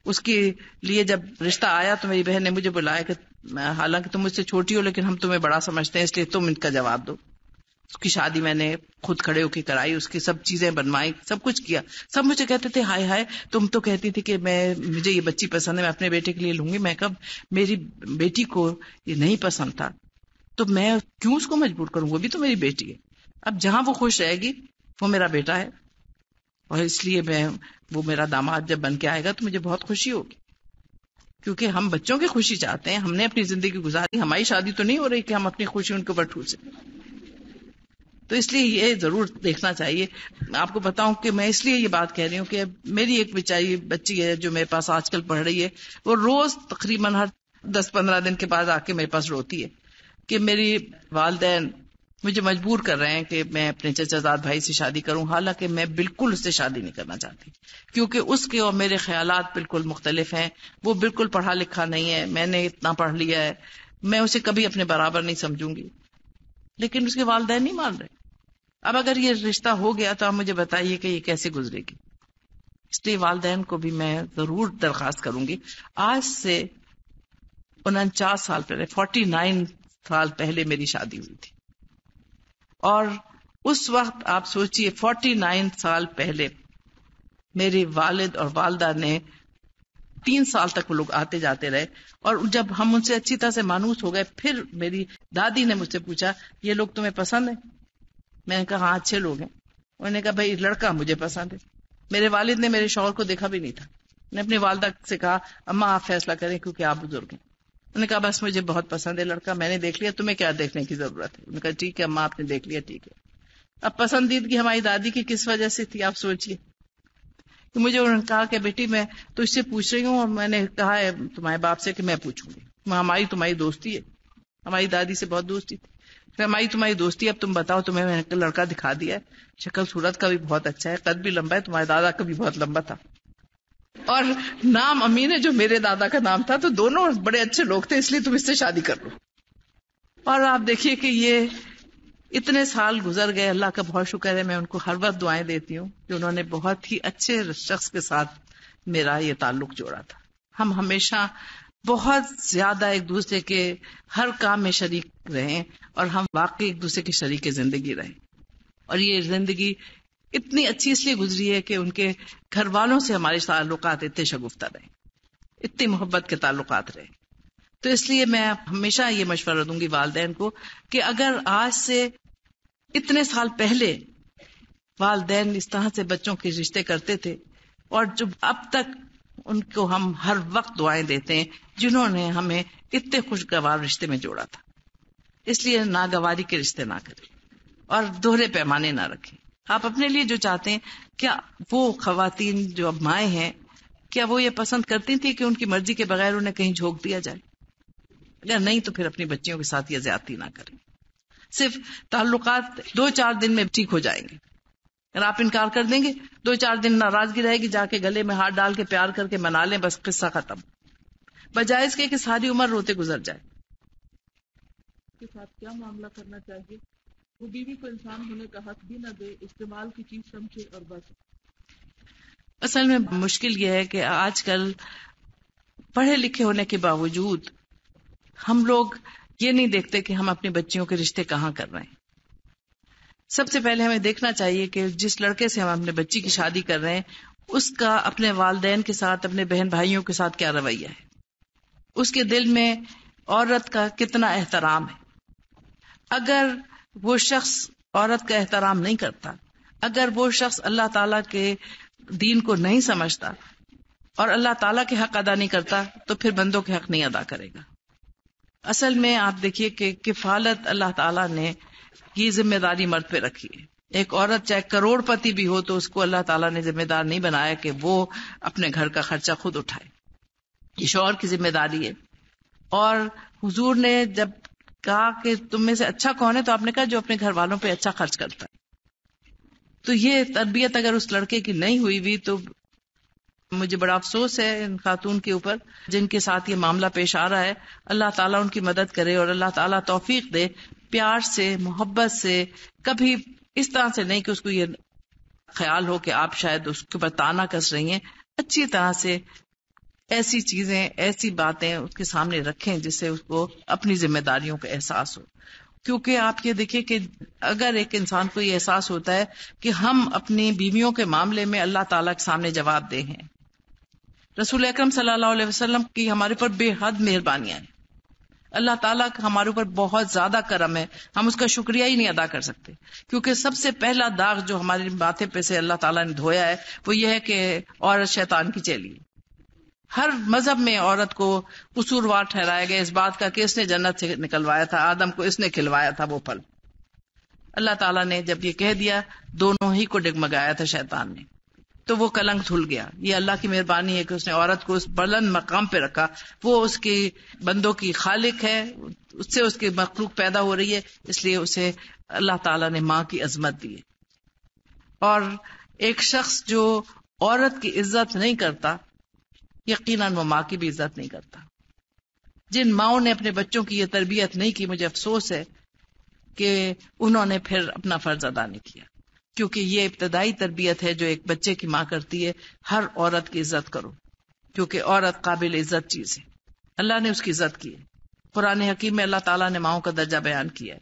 اس کے لیے جب رشتہ آیا تو میری بہن نے مجھے بلایا کہ حالانکہ تم مجھ سے چھوٹی ہو لیکن ہم تمہیں بڑا سمجھتے ہیں، اس لیے تم ان کا جواب دو. اس کی شادی میں نے خود کھڑے ہو کے کرائی، اس کی سب چیزیں بنوائی، سب کچھ کیا. سب مجھے کہتے تھے ہائے ہائے تم تو کہتی تھی کہ مجھے یہ بچی پسند ہے، میں اپنے بیٹے کے لیے لوں گی. میں کب میری بیٹی کو یہ نہیں پسند تھا تو میں کیوں اس کو مجبور کروں، وہ بھی تو میری بیٹی ہے. اب جہاں وہ خوش رہے گی وہ میرا بیٹا ہے، اور اس لیے وہ میرا داماد جب بن کے آئے گا تو مجھے بہت خوشی ہوگی، کیونکہ ہم بچوں کی خوشی چاہتے ہیں. ہم نے اپنی زندگی گزاری، ہماری شادی تو نہیں ہو رہی کہ ہم اپنی خوشی ان کے اوپر ٹھوسیں. تو اس لیے یہ ضرور دیکھنا چاہیے. آپ کو بتاؤں کہ میں اس لیے یہ بات کہہ رہی ہوں کہ میری ایک بیچاری بچی ہے جو میرے پاس آج کل پڑھ رہی ہے، وہ روز تقریباً ہر 10-15 دن کے بعد آ کے میرے پاس روتی ہے کہ میری والدین مجھے مجبور کر رہے ہیں کہ میں اپنے چچا زاد بھائی سے شادی کروں، حالانکہ میں بالکل اس سے شادی نہیں کرنا چاہتی، کیونکہ اس کے اور میرے خیالات بالکل مختلف ہیں. وہ بالکل پڑھا لکھا نہیں ہے، میں نے اتنا پڑھ لیا ہے، میں اسے کبھی اپنے برابر نہیں سمجھوں گی. لیکن اس کے والدین نہیں مان رہے. اب اگر یہ رشتہ ہو گیا تو آپ مجھے بتائیے کہ یہ کیسے گزرے گی. اس لیے والدین کو بھی میں ضرور درخواست کروں گی. آج سے 49 سال پہلے 49 سال پہلے میری شادی ہوئی تھی، اور اس وقت آپ سوچئے 49 سال پہلے میرے والد اور والدہ نے 3 سال تک وہ لوگ آتے جاتے رہے، اور جب ہم ان سے اچھی طرح سے مانوس ہو گئے پھر میری دادی نے مجھ سے پوچھا یہ لوگ تمہیں پسند ہیں؟ میں نے کہا ہاں اچھے لوگ ہیں. انہوں نے کہا بھائی لڑکا مجھے پسند ہے. میرے والد نے میرے شوہر کو دیکھا بھی نہیں تھا. میں نے اپنی والدہ سے کہا اماں آپ فیصلہ کریں کیونکہ آپ بزرگ ہیں. انہوں نے کہا بس مجھے بہت پسند ہے لڑکا، میں نے دیکھ لیا، تمہیں کیا دیکھنے کی ضرورت ہے. انہوں نے کہا ٹھیک ہے اماں آپ نے دیکھ لیا ٹھیک ہے. اب پسندیدگی ہماری دادی کی کس وجہ سے تھی آپ سوچئے. تو مجھے انہوں نے کہا کہ بیٹی میں تو اس سے پوچھ رہی ہوں، اور میں نے کہا ہے تمہارے باپ سے کہ میں پوچھوں گی. ہماری تمہاری دوستی ہے، ہماری دادی سے بہت دوستی تھی. ہماری تمہاری دوستی، اب تم بتاؤ تمہیں میں نے لڑکا دکھا دیا ہے، شکل صورت کا بھی بہت اچھا ہے، قد بھی لمبا ہے، تمہارے دادا کا بھی بہت لمبا تھا، اور نام امین ہے جو میرے دادا کا نام تھا، تو دونوں بڑے اچھے لوگ تھے، اس لیے تم اس سے شادی کر لو. اور آپ دیکھیے کہ یہ اتنے سال گزر گئے. اللہ کا بہت شکر ہے، میں ان کو ہر وقت دعائیں دیتی ہوں کہ انہوں نے بہت ہی اچھے شخص کے ساتھ میرا یہ تعلق جوڑا تھا. ہم ہمیشہ بہت زیادہ ایک دوسرے کے ہر کام میں شریک رہیں، اور ہم واقعی ایک دوسرے کے شریک زندگی رہیں. اور یہ زندگی اتنی اچھی اس لیے گزری ہے کہ ان کے گھر والوں سے ہمارے تعلقات اتنے شگفتہ رہے، اتنی محبت کے تعلقات رہے. تو اس لیے میں ہمیشہ یہ مشورہ دوں گی والدین کو کہ اگر آج سے اتنے سال پہلے والدین اس طرح سے بچوں کے رشتے کرتے تھے، اور جو اب تک ان کو ہم ہر وقت دعائیں دیتے ہیں جنہوں نے ہمیں اتنے خوشگوار رشتے میں جوڑا تھا. اس لیے ناگواری کے رشتے نہ کریں اور دوہرے پیمانے نہ رکھیں. آپ اپنے لیے جو چاہتے ہیں، کیا وہ خواتین جو اب مائیں ہیں کیا وہ یہ پسند کرتی تھی کہ ان کی مرضی کے بغیر انہیں کہیں جھونک دیا جائے؟ اگر نہیں تو پھر اپنی بچیوں کے ساتھ یہ زیادتی نہ کریں. صرف تعلقات 2-4 دن میں ٹھیک ہو جائیں گے. اگر آپ انکار کر دیں گے 2-4 دن ناراضگی رہے گی، جا کے گلے میں ہاتھ ڈال کے پیار کر کے منا لیں، بس قصہ ختم، بجائے اس کے کہ ساری عمر روتے گزر جائے. کے ساتھ کیا معاملہ کرنا چاہیے؟ وہ بیوی کو انسان ہونے کا حق بھی نہ دے، استعمال کی چیز سمجھے اور بس. اصل میں مشکل یہ ہے کہ آج کل پڑھے لکھے ہونے کے باوجود ہم لوگ یہ نہیں دیکھتے کہ ہم اپنی بچیوں کے رشتے کہاں کر رہے ہیں. سب سے پہلے ہمیں دیکھنا چاہیے کہ جس لڑکے سے ہم اپنے بچی کی شادی کر رہے ہیں اس کا اپنے والدین کے ساتھ، اپنے بہن بھائیوں کے ساتھ کیا رویہ ہے، اس کے دل میں عورت کا کتنا احترام ہے. اگر وہ شخص عورت کا احترام نہیں کرتا، اگر وہ شخص اللہ تعالیٰ کے دین کو نہیں سمجھتا اور اللہ تعالیٰ کے حق ادا نہیں کرتا تو پھر بندوں کے حق نہیں ادا کرے گا. اصل میں آپ دیکھیے کہ کفالت اللہ تعالیٰ نے یہ ذمہ داری مرد پہ رکھی ہے. ایک عورت چاہے کروڑ پتی بھی ہو تو اس کو اللہ تعالیٰ نے ذمہ دار نہیں بنایا کہ وہ اپنے گھر کا خرچہ خود اٹھائے، یہ شوہر کی ذمہ داری ہے. اور حضور نے جب کہا کہ تم میں سے اچھا کون ہے، تو آپ نے کہا جو اپنے گھر والوں پہ اچھا خرچ کرتا ہے. تو یہ تربیت اگر اس لڑکے کی نہیں ہوئی بھی تو مجھے بڑا افسوس ہے ان خاتون کے اوپر جن کے ساتھ یہ معاملہ پیش آ رہا ہے. اللہ تعالیٰ ان کی مدد کرے اور اللہ تعالیٰ توفیق دے، پیار سے، محبت سے، کبھی اس طرح سے نہیں کہ اس کو یہ خیال ہو کہ آپ شاید اس کے اوپر طعنہ کس رہی ہیں. اچھی طرح سے ایسی چیزیں، ایسی باتیں اس کے سامنے رکھیں جس سے اس کو اپنی ذمہ داریوں کا احساس ہو. کیونکہ آپ یہ دیکھیں کہ اگر ایک انسان کو یہ احساس ہوتا ہے کہ ہم اپنی بیویوں کے معاملے میں اللہ تعالیٰ کے سامنے جواب دہ ہیں. رسول اکرم صلی اللہ علیہ وسلم کی ہمارے پر بے حد مہربانیاں ہیں. اللہ تعالیٰ کا ہمارے اوپر بہت زیادہ کرم ہے، ہم اس کا شکریہ ہی نہیں ادا کر سکتے. کیونکہ سب سے پہلا داغ جو ہماری ماتھے پہ سے اللہ تعالیٰ نے دھویا ہے وہ یہ ہے کہ عورت شیطان کی چیلی ہے. ہر مذہب میں عورت کو قصوروار ٹھہرایا گیا اس بات کا کہ اس نے جنت سے نکلوایا تھا، آدم کو اس نے کھلوایا تھا وہ پھل. اللہ تعالیٰ نے جب یہ کہہ دیا دونوں ہی کو ڈگمگایا تھا شیطان نے، تو وہ کلنک دھل گیا. یہ اللہ کی مہربانی ہے کہ اس نے عورت کو اس بلند مقام پہ رکھا. وہ اس کی بندوں کی خالق ہے، اس سے اس کی مخلوق پیدا ہو رہی ہے، اس لیے اسے اللہ تعالیٰ نے ماں کی عظمت دی ہے. اور ایک شخص جو عورت کی عزت نہیں کرتا یقیناً وہ ماں کی بھی عزت نہیں کرتا. جن ماؤں نے اپنے بچوں کی یہ تربیت نہیں کی، مجھے افسوس ہے کہ انہوں نے پھر اپنا فرض ادا نہیں کیا. کیونکہ یہ ابتدائی تربیت ہے جو ایک بچے کی ماں کرتی ہے، ہر عورت کی عزت کرو کیونکہ عورت قابل عزت چیز ہے. اللہ نے اس کی عزت کی ہے. قرآن حکیم میں اللہ تعالیٰ نے ماؤں کا درجہ بیان کیا ہے.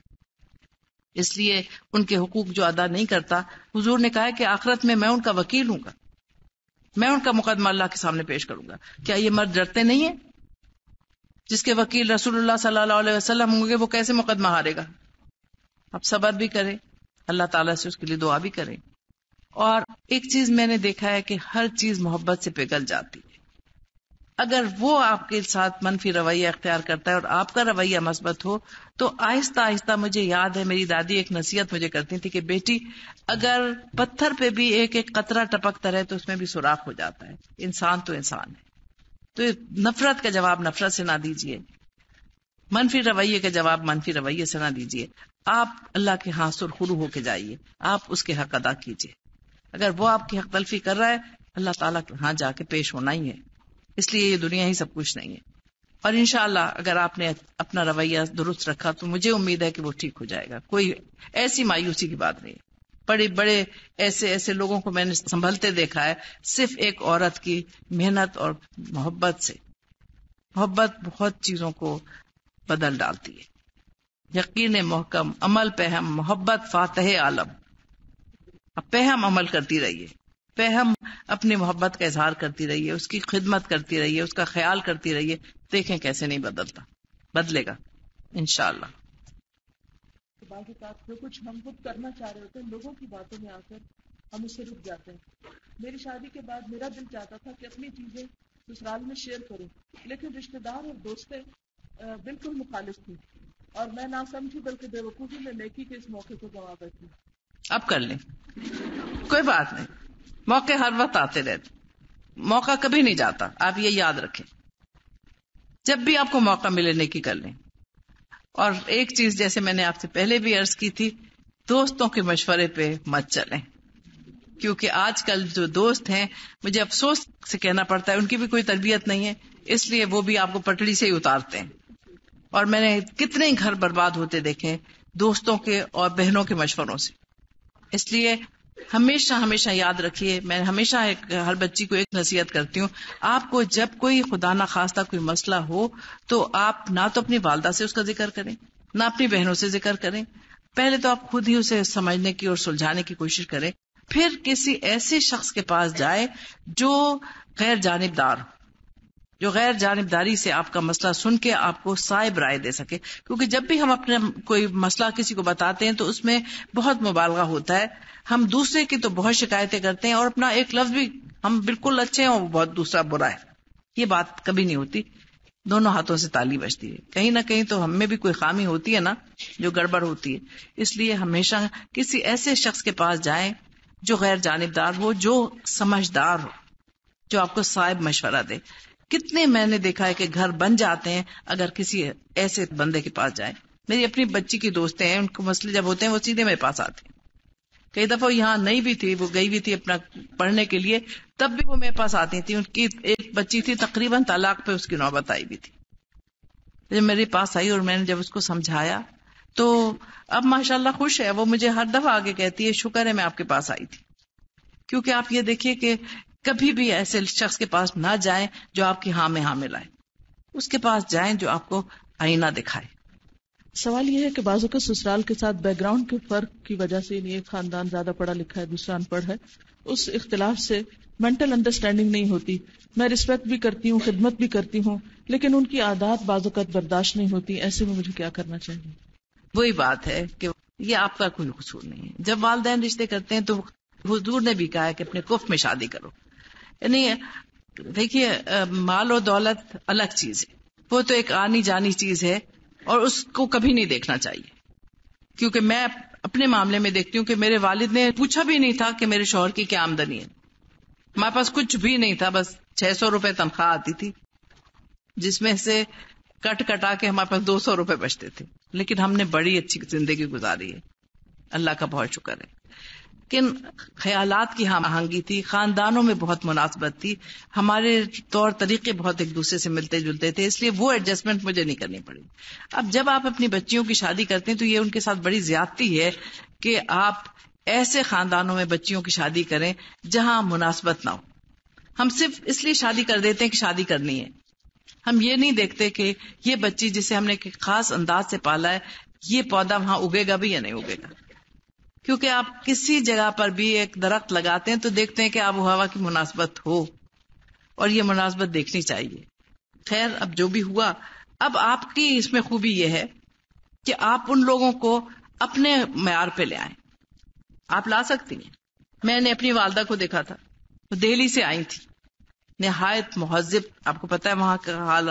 اس لیے ان کے حقوق جو ادا نہیں کرتا، حضور نے کہا ہے کہ آخرت میں ان کا وکیل ہوں گا، میں ان کا مقدمہ اللہ کے سامنے پیش کروں گا. کیا یہ مرد ڈرتے نہیں ہیں؟ جس کے وکیل رسول اللہ صلی اللہ علیہ وسلم ہوں گے وہ کیسے مقدمہ ہارے گا؟ اب صبر بھی کریں، اللہ تعالیٰ سے اس کے لیے دعا بھی کریں. اور ایک چیز میں نے دیکھا ہے کہ ہر چیز محبت سے پگھل جاتی ہے. اگر وہ آپ کے ساتھ منفی رویہ اختیار کرتا ہے اور آپ کا رویہ مثبت ہو تو آہستہ آہستہ، مجھے یاد ہے میری دادی ایک نصیحت مجھے کرتی تھی کہ بیٹی اگر پتھر پہ بھی ایک ایک قطرہ ٹپکتا رہے تو اس میں بھی سوراخ ہو جاتا ہے. انسان تو انسان ہے. تو نفرت کا جواب نفرت سے نہ دیجیے، منفی رویے کا جواب منفی رویے سے نہ دیجیے. آپ اللہ کے ہاں سرخرو ہو کے جائیے، آپ اس کے حق ادا کیجیے. اگر وہ آپ کی حق تلفی کر رہا ہے، اللہ تعالیٰ کے ہاں جا کے پیش ہونا ہی ہے. اس لیے یہ دنیا ہی سب کچھ نہیں ہے. اور انشاءاللہ اگر آپ نے اپنا رویہ درست رکھا تو مجھے امید ہے کہ وہ ٹھیک ہو جائے گا. کوئی ایسی مایوسی کی بات نہیں ہے. بڑے بڑے ایسے لوگوں کو میں نے سنبھلتے دیکھا ہے صرف ایک عورت کی محنت اور محبت سے. محبت بہت چیزوں کو بدل ڈالتی ہے. یقین محکم، عمل پہم، محبت فاتح عالم. اب پہم عمل کرتی رہیے، پہم اپنی محبت کا اظہار کرتی رہیے، اس کی خدمت کرتی رہیے، اس کا خیال کرتی رہیے. دیکھیں کیسے نہیں بدلتا، بدلے گا انشاءاللہ. بعض اوقات جو کچھ ہم خود کرنا چاہ رہے ہوتے ہیں لوگوں کی باتوں میں آ کر ہم اس سے رک جاتے ہیں. میری شادی کے بعد میرا دل چاہتا تھا کہ اپنی چیزیں سسرال میں شیئر کروں، لیکن رشتہ دار اور دوستیں بالکل مخالف تھی اور میں نہ سمجھی بلکہ بے وقوفی میں نیکی کے اس موقع کو گنوا بیٹھی. اب کر لیں، کوئی بات نہیں. موقع ہر وقت آتے رہتے، موقع کبھی نہیں جاتا. آپ یہ یاد رکھیں، جب بھی آپ کو موقع ملے نیکی کر لیں. اور ایک چیز جیسے میں نے آپ سے پہلے بھی عرض کی تھی، دوستوں کے مشورے پہ مت چلیں. کیونکہ آج کل جو دوست ہیں، مجھے افسوس سے کہنا پڑتا ہے، ان کی بھی کوئی تربیت نہیں ہے، اس لیے وہ بھی آپ کو پٹڑی سے ہی اتارتے ہیں. اور میں نے کتنے گھر برباد ہوتے دیکھے دوستوں کے اور بہنوں کے مشوروں سے. اس لیے ہمیشہ یاد رکھیے، میں ہمیشہ ہر بچی کو ایک نصیحت کرتی ہوں، آپ کو جب کوئی خدا نہ خواستہ کوئی مسئلہ ہو تو آپ نہ تو اپنی والدہ سے اس کا ذکر کریں، نہ اپنی بہنوں سے ذکر کریں. پہلے تو آپ خود ہی اسے سمجھنے کی اور سلجھانے کی کوشش کریں، پھر کسی ایسے شخص کے پاس جائے جو غیر جانبدار ہو، جو غیر جانبداری سے آپ کا مسئلہ سن کے آپ کو صائب رائے دے سکے. کیونکہ جب بھی ہم اپنا کوئی مسئلہ کسی کو بتاتے ہیں تو اس میں بہت مبالغہ ہوتا ہے. ہم دوسرے کی تو بہت شکایتیں کرتے ہیں اور اپنا ایک لفظ بھی ہم بالکل اچھے ہیں اور بہت دوسرا برا ہے. یہ بات کبھی نہیں ہوتی. دونوں ہاتھوں سے تالی بجتی ہے. کہیں نہ کہیں تو ہم میں بھی کوئی خامی ہوتی ہے نا جو گڑبڑ ہوتی ہے. اس لیے ہمیشہ کسی ایسے شخص کے پاس جائیں جو غیر جانبدار ہو, جو سمجھدار ہو, جو آپ کو صائب مشورہ دے. کتنے میں نے دیکھا ہے کہ گھر بن جاتے ہیں اگر کسی ایسے بندے کے پاس جائیں. میری اپنی بچی کی دوستیں ہیں, ان کو مسئلے جب ہوتے ہیں وہ سیدھے میرے پاس آتے ہیں. کئی دفعہ وہ یہاں نہیں بھی تھی, وہ گئی بھی تھی اپنا پڑھنے کے لیے, تب بھی وہ میرے پاس آتی تھی. ان کی ایک بچی تھی تقریباً طلاق پہ اس کی نوبت آئی بھی تھی. جب میرے پاس آئی اور میں نے جب اس کو سمجھایا تو اب ماشاءاللہ خوش ہے. وہ مجھے ہر دفعہ آگے کہتی ہے شکر ہے میں آپ کے پاس آئی تھی. کیونکہ آپ یہ دیکھیے کہ کبھی بھی ایسے شخص کے پاس نہ جائیں جو آپ کی ہاں میں ہاں ملائے. اس کے پاس جائیں جو آپ کو آئینہ دکھائے. سوال یہ ہے کہ بعضوں کے سسرال کے ساتھ بیک گراؤنڈ کے فرق کی وجہ سے ایک خاندان زیادہ پڑھا لکھا ہے دوسرا ان پڑھ ہے, اس اختلاف سے مینٹل انڈرسٹینڈنگ نہیں ہوتی. میں رسپیکٹ بھی کرتی ہوں, خدمت بھی کرتی ہوں, لیکن ان کی عادات بعض اوقات برداشت نہیں ہوتی. ایسے میں مجھے کیا کرنا چاہیے؟ وہی بات ہے کہ یہ آپ کا کوئی قصور نہیں ہے. جب والدین رشتے کرتے ہیں تو حضور نے بھی کہا ہے کہ اپنے کف میں شادی کرو. یعنی دیکھیے مال و دولت الگ چیز ہے, وہ تو ایک آنی جانی چیز ہے اور اس کو کبھی نہیں دیکھنا چاہیے. کیونکہ میں اپنے معاملے میں دیکھتی ہوں کہ میرے والد نے پوچھا بھی نہیں تھا کہ میرے شوہر کی کیا آمدنی ہے. ہمارے پاس کچھ بھی نہیں تھا, بس 600 روپے تنخواہ آتی تھی جس میں سے کٹ کٹا کے ہمارے پاس 200 روپے بچتے تھے. لیکن ہم نے بڑی اچھی زندگی گزاری ہے, اللہ کا بہت شکر ہے. لیکن خیالات کی ہم آہنگی تھی, خاندانوں میں بہت مناسبت تھی, ہمارے طور طریقے بہت ایک دوسرے سے ملتے جلتے تھے, اس لیے وہ ایڈجسٹمنٹ مجھے نہیں کرنی پڑی. اب جب آپ اپنی بچیوں کی شادی کرتے ہیں تو یہ ان کے ساتھ بڑی زیادتی ہے کہ آپ ایسے خاندانوں میں بچیوں کی شادی کریں جہاں مناسبت نہ ہو. ہم صرف اس لیے شادی کر دیتے ہیں کہ شادی کرنی ہے. ہم یہ نہیں دیکھتے کہ یہ بچی جسے ہم نے ایک خاص انداز سے پالا ہے, یہ پودا وہاں اگے گا بھی یا نہیں اگے گا. کیونکہ آپ کسی جگہ پر بھی ایک درخت لگاتے ہیں تو دیکھتے ہیں کہ آب و ہوا کی مناسبت ہو, اور یہ مناسبت دیکھنی چاہیے. خیر اب جو بھی ہوا, اب آپ کی اس میں خوبی یہ ہے کہ آپ ان لوگوں کو اپنے معیار پہ لے آئیں. آپ لا سکتی ہیں. میں نے اپنی والدہ کو دیکھا تھا, وہ دہلی سے آئی تھی, نہایت مہذب, آپ کو پتہ ہے وہاں کا حال,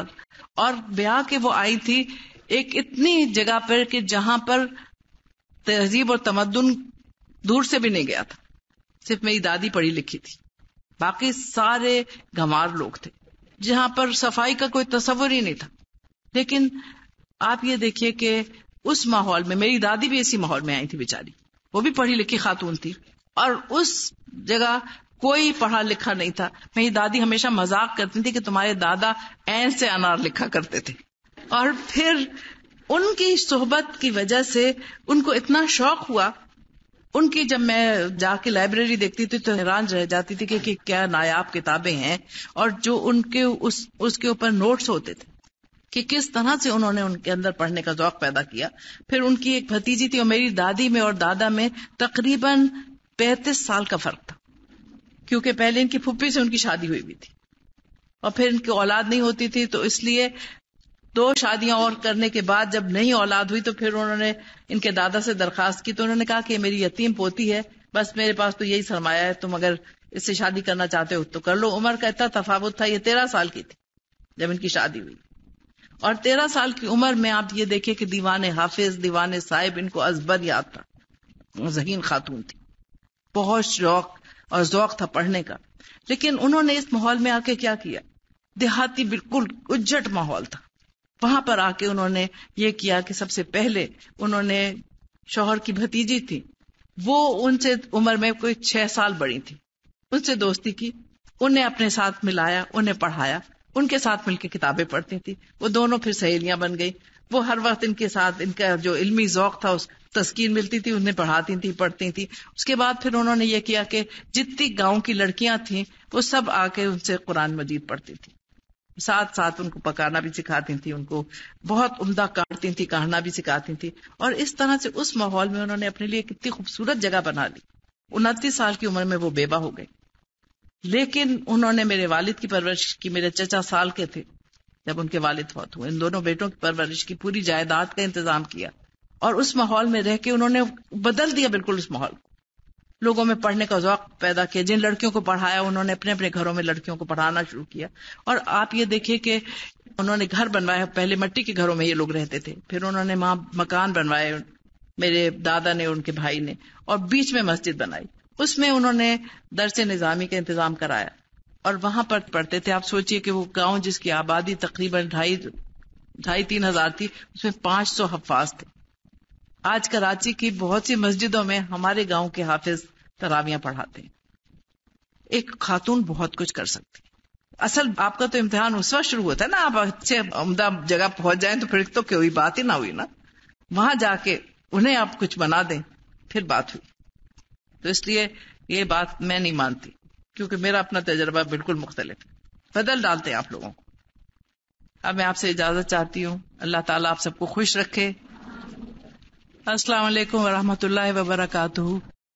اور بیاہ کے وہ آئی تھی ایک اتنی جگہ پر کہ جہاں پر تہذیب اور تمدن دور سے بھی نہیں گیا تھا. صرف میری دادی پڑھی لکھی تھی, باقی سارے گھمار لوگ تھے, جہاں پر صفائی کا کوئی تصور ہی نہیں تھا. لیکن آپ یہ دیکھیے کہ اس ماحول میں, میری دادی بھی اسی ماحول میں آئی تھی بیچاری, وہ بھی پڑھی لکھی خاتون تھی, اور اس جگہ کوئی پڑھا لکھا نہیں تھا. میری دادی ہمیشہ مذاق کرتی تھی کہ تمہارے دادا عین سے انار لکھا کرتے تھے. اور پھر ان کی صحبت کی وجہ سے ان کو اتنا شوق ہوا. ان کی جب میں جا کے لائبریری دیکھتی تھی تو حیران رہ جاتی تھی کہ کیا نایاب کتابیں ہیں, اور جو ان کے اس کے اوپر نوٹس ہوتے تھے کہ کس طرح سے انہوں نے ان کے اندر پڑھنے کا ذوق پیدا کیا. پھر ان کی ایک بھتیجی تھی, اور میری دادی میں اور دادا میں تقریباً 35 سال کا فرق تھا, کیونکہ پہلے ان کی پھپھی سے ان کی شادی ہوئی بھی تھی, اور پھر ان کی اولاد نہیں ہوتی تھی, تو اس لیے 2 شادیاں اور کرنے کے بعد جب نہیں اولاد ہوئی تو پھر انہوں نے ان کے دادا سے درخواست کی. تو انہوں نے کہا کہ میری یتیم پوتی ہے, بس میرے پاس تو یہی سرمایہ ہے, تم اگر اس سے شادی کرنا چاہتے ہو تو کر لو. عمر کا اتنا تفاوت تھا, یہ 13 سال کی تھی جب ان کی شادی ہوئی, اور 13 سال کی عمر میں آپ یہ دیکھیں کہ دیوان حافظ, دیوان صاحب ان کو ازبر یاد تھا. ذہین خاتون تھی, بہت شوق اور ذوق تھا پڑھنے کا. لیکن انہوں نے اس ماحول میں آ کے کیا کیا, دیہاتی بالکل اجٹ ماحول تھا, وہاں پر آ کے انہوں نے یہ کیا کہ سب سے پہلے انہوں نے شوہر کی بھتیجی تھی, وہ ان سے عمر میں کوئی 6 سال بڑی تھی, ان سے دوستی کی, انہیں اپنے ساتھ ملایا, انہیں پڑھایا, ان کے ساتھ مل کے کتابیں پڑھتی تھی. وہ دونوں پھر سہیلیاں بن گئی. وہ ہر وقت ان کے ساتھ, ان کا جو علمی ذوق تھا اس تسکین ملتی تھی, انہیں پڑھاتی تھی, پڑھتی تھی. اس کے بعد پھر انہوں نے یہ کیا کہ جتنی گاؤں کی لڑکیاں تھیں وہ سب آ کے ان سے قرآن مجید پڑھتی تھی, ساتھ ساتھ ان کو پکانا بھی سکھاتی تھی, ان کو بہت عمدہ کاٹتی تھی, کاٹنا بھی سکھاتی تھی. اور اس طرح سے اس ماحول میں انہوں نے اپنے لیے کتنی خوبصورت جگہ بنا لی. 29 سال کی عمر میں وہ بیوہ ہو گئے. لیکن انہوں نے میرے والد کی پرورش کی. میرے چچا سال کے تھے جب ان کے والد فوت ہوئے. ان دونوں بیٹوں کی پرورش کی, پوری جائیداد کا انتظام کیا, اور اس ماحول میں رہ کے انہوں نے بدل دیا بالکل اس ماحول کو. لوگوں میں پڑھنے کا ذوق پیدا کیا. جن لڑکیوں کو پڑھایا انہوں نے اپنے اپنے گھروں میں لڑکیوں کو پڑھانا شروع کیا. اور آپ یہ دیکھیں کہ انہوں نے گھر بنوایا. پہلے مٹی کے گھروں میں یہ لوگ رہتے تھے, پھر انہوں نے وہاں مکان بنوائے, میرے دادا نے, ان کے بھائی نے, اور بیچ میں مسجد بنائی. اس میں انہوں نے درس نظامی کا انتظام کرایا اور وہاں پر پڑھتے تھے. آپ سوچئے کہ وہ گاؤں جس کی آبادی تقریباً 2,500-3,000 ہزار تھی, اس میں 500 حفاظ تھے. آج کراچی کی بہت سی مسجدوں میں ہمارے گاؤں کے حافظ تراویاں پڑھاتے ہیں. ایک خاتون بہت کچھ کر سکتی. اصل آپ کا تو امتحان اس وقت شروع ہوتا ہے نا, آپ اچھے عمدہ جگہ پہنچ جائیں تو پھر تو کوئی بات ہی نہ ہوئی نا. وہاں جا کے انہیں آپ کچھ بنا دیں پھر بات ہوئی. تو اس لیے یہ بات میں نہیں مانتی, کیونکہ میرا اپنا تجربہ بالکل مختلف ہے. بدل ڈالتے ہیں آپ لوگوں کو. اب میں آپ سے اجازت چاہتی ہوں. اللہ تعالیٰ آپ سب کو خوش رکھے. السلام علیکم ورحمۃ اللہ وبرکاتہ.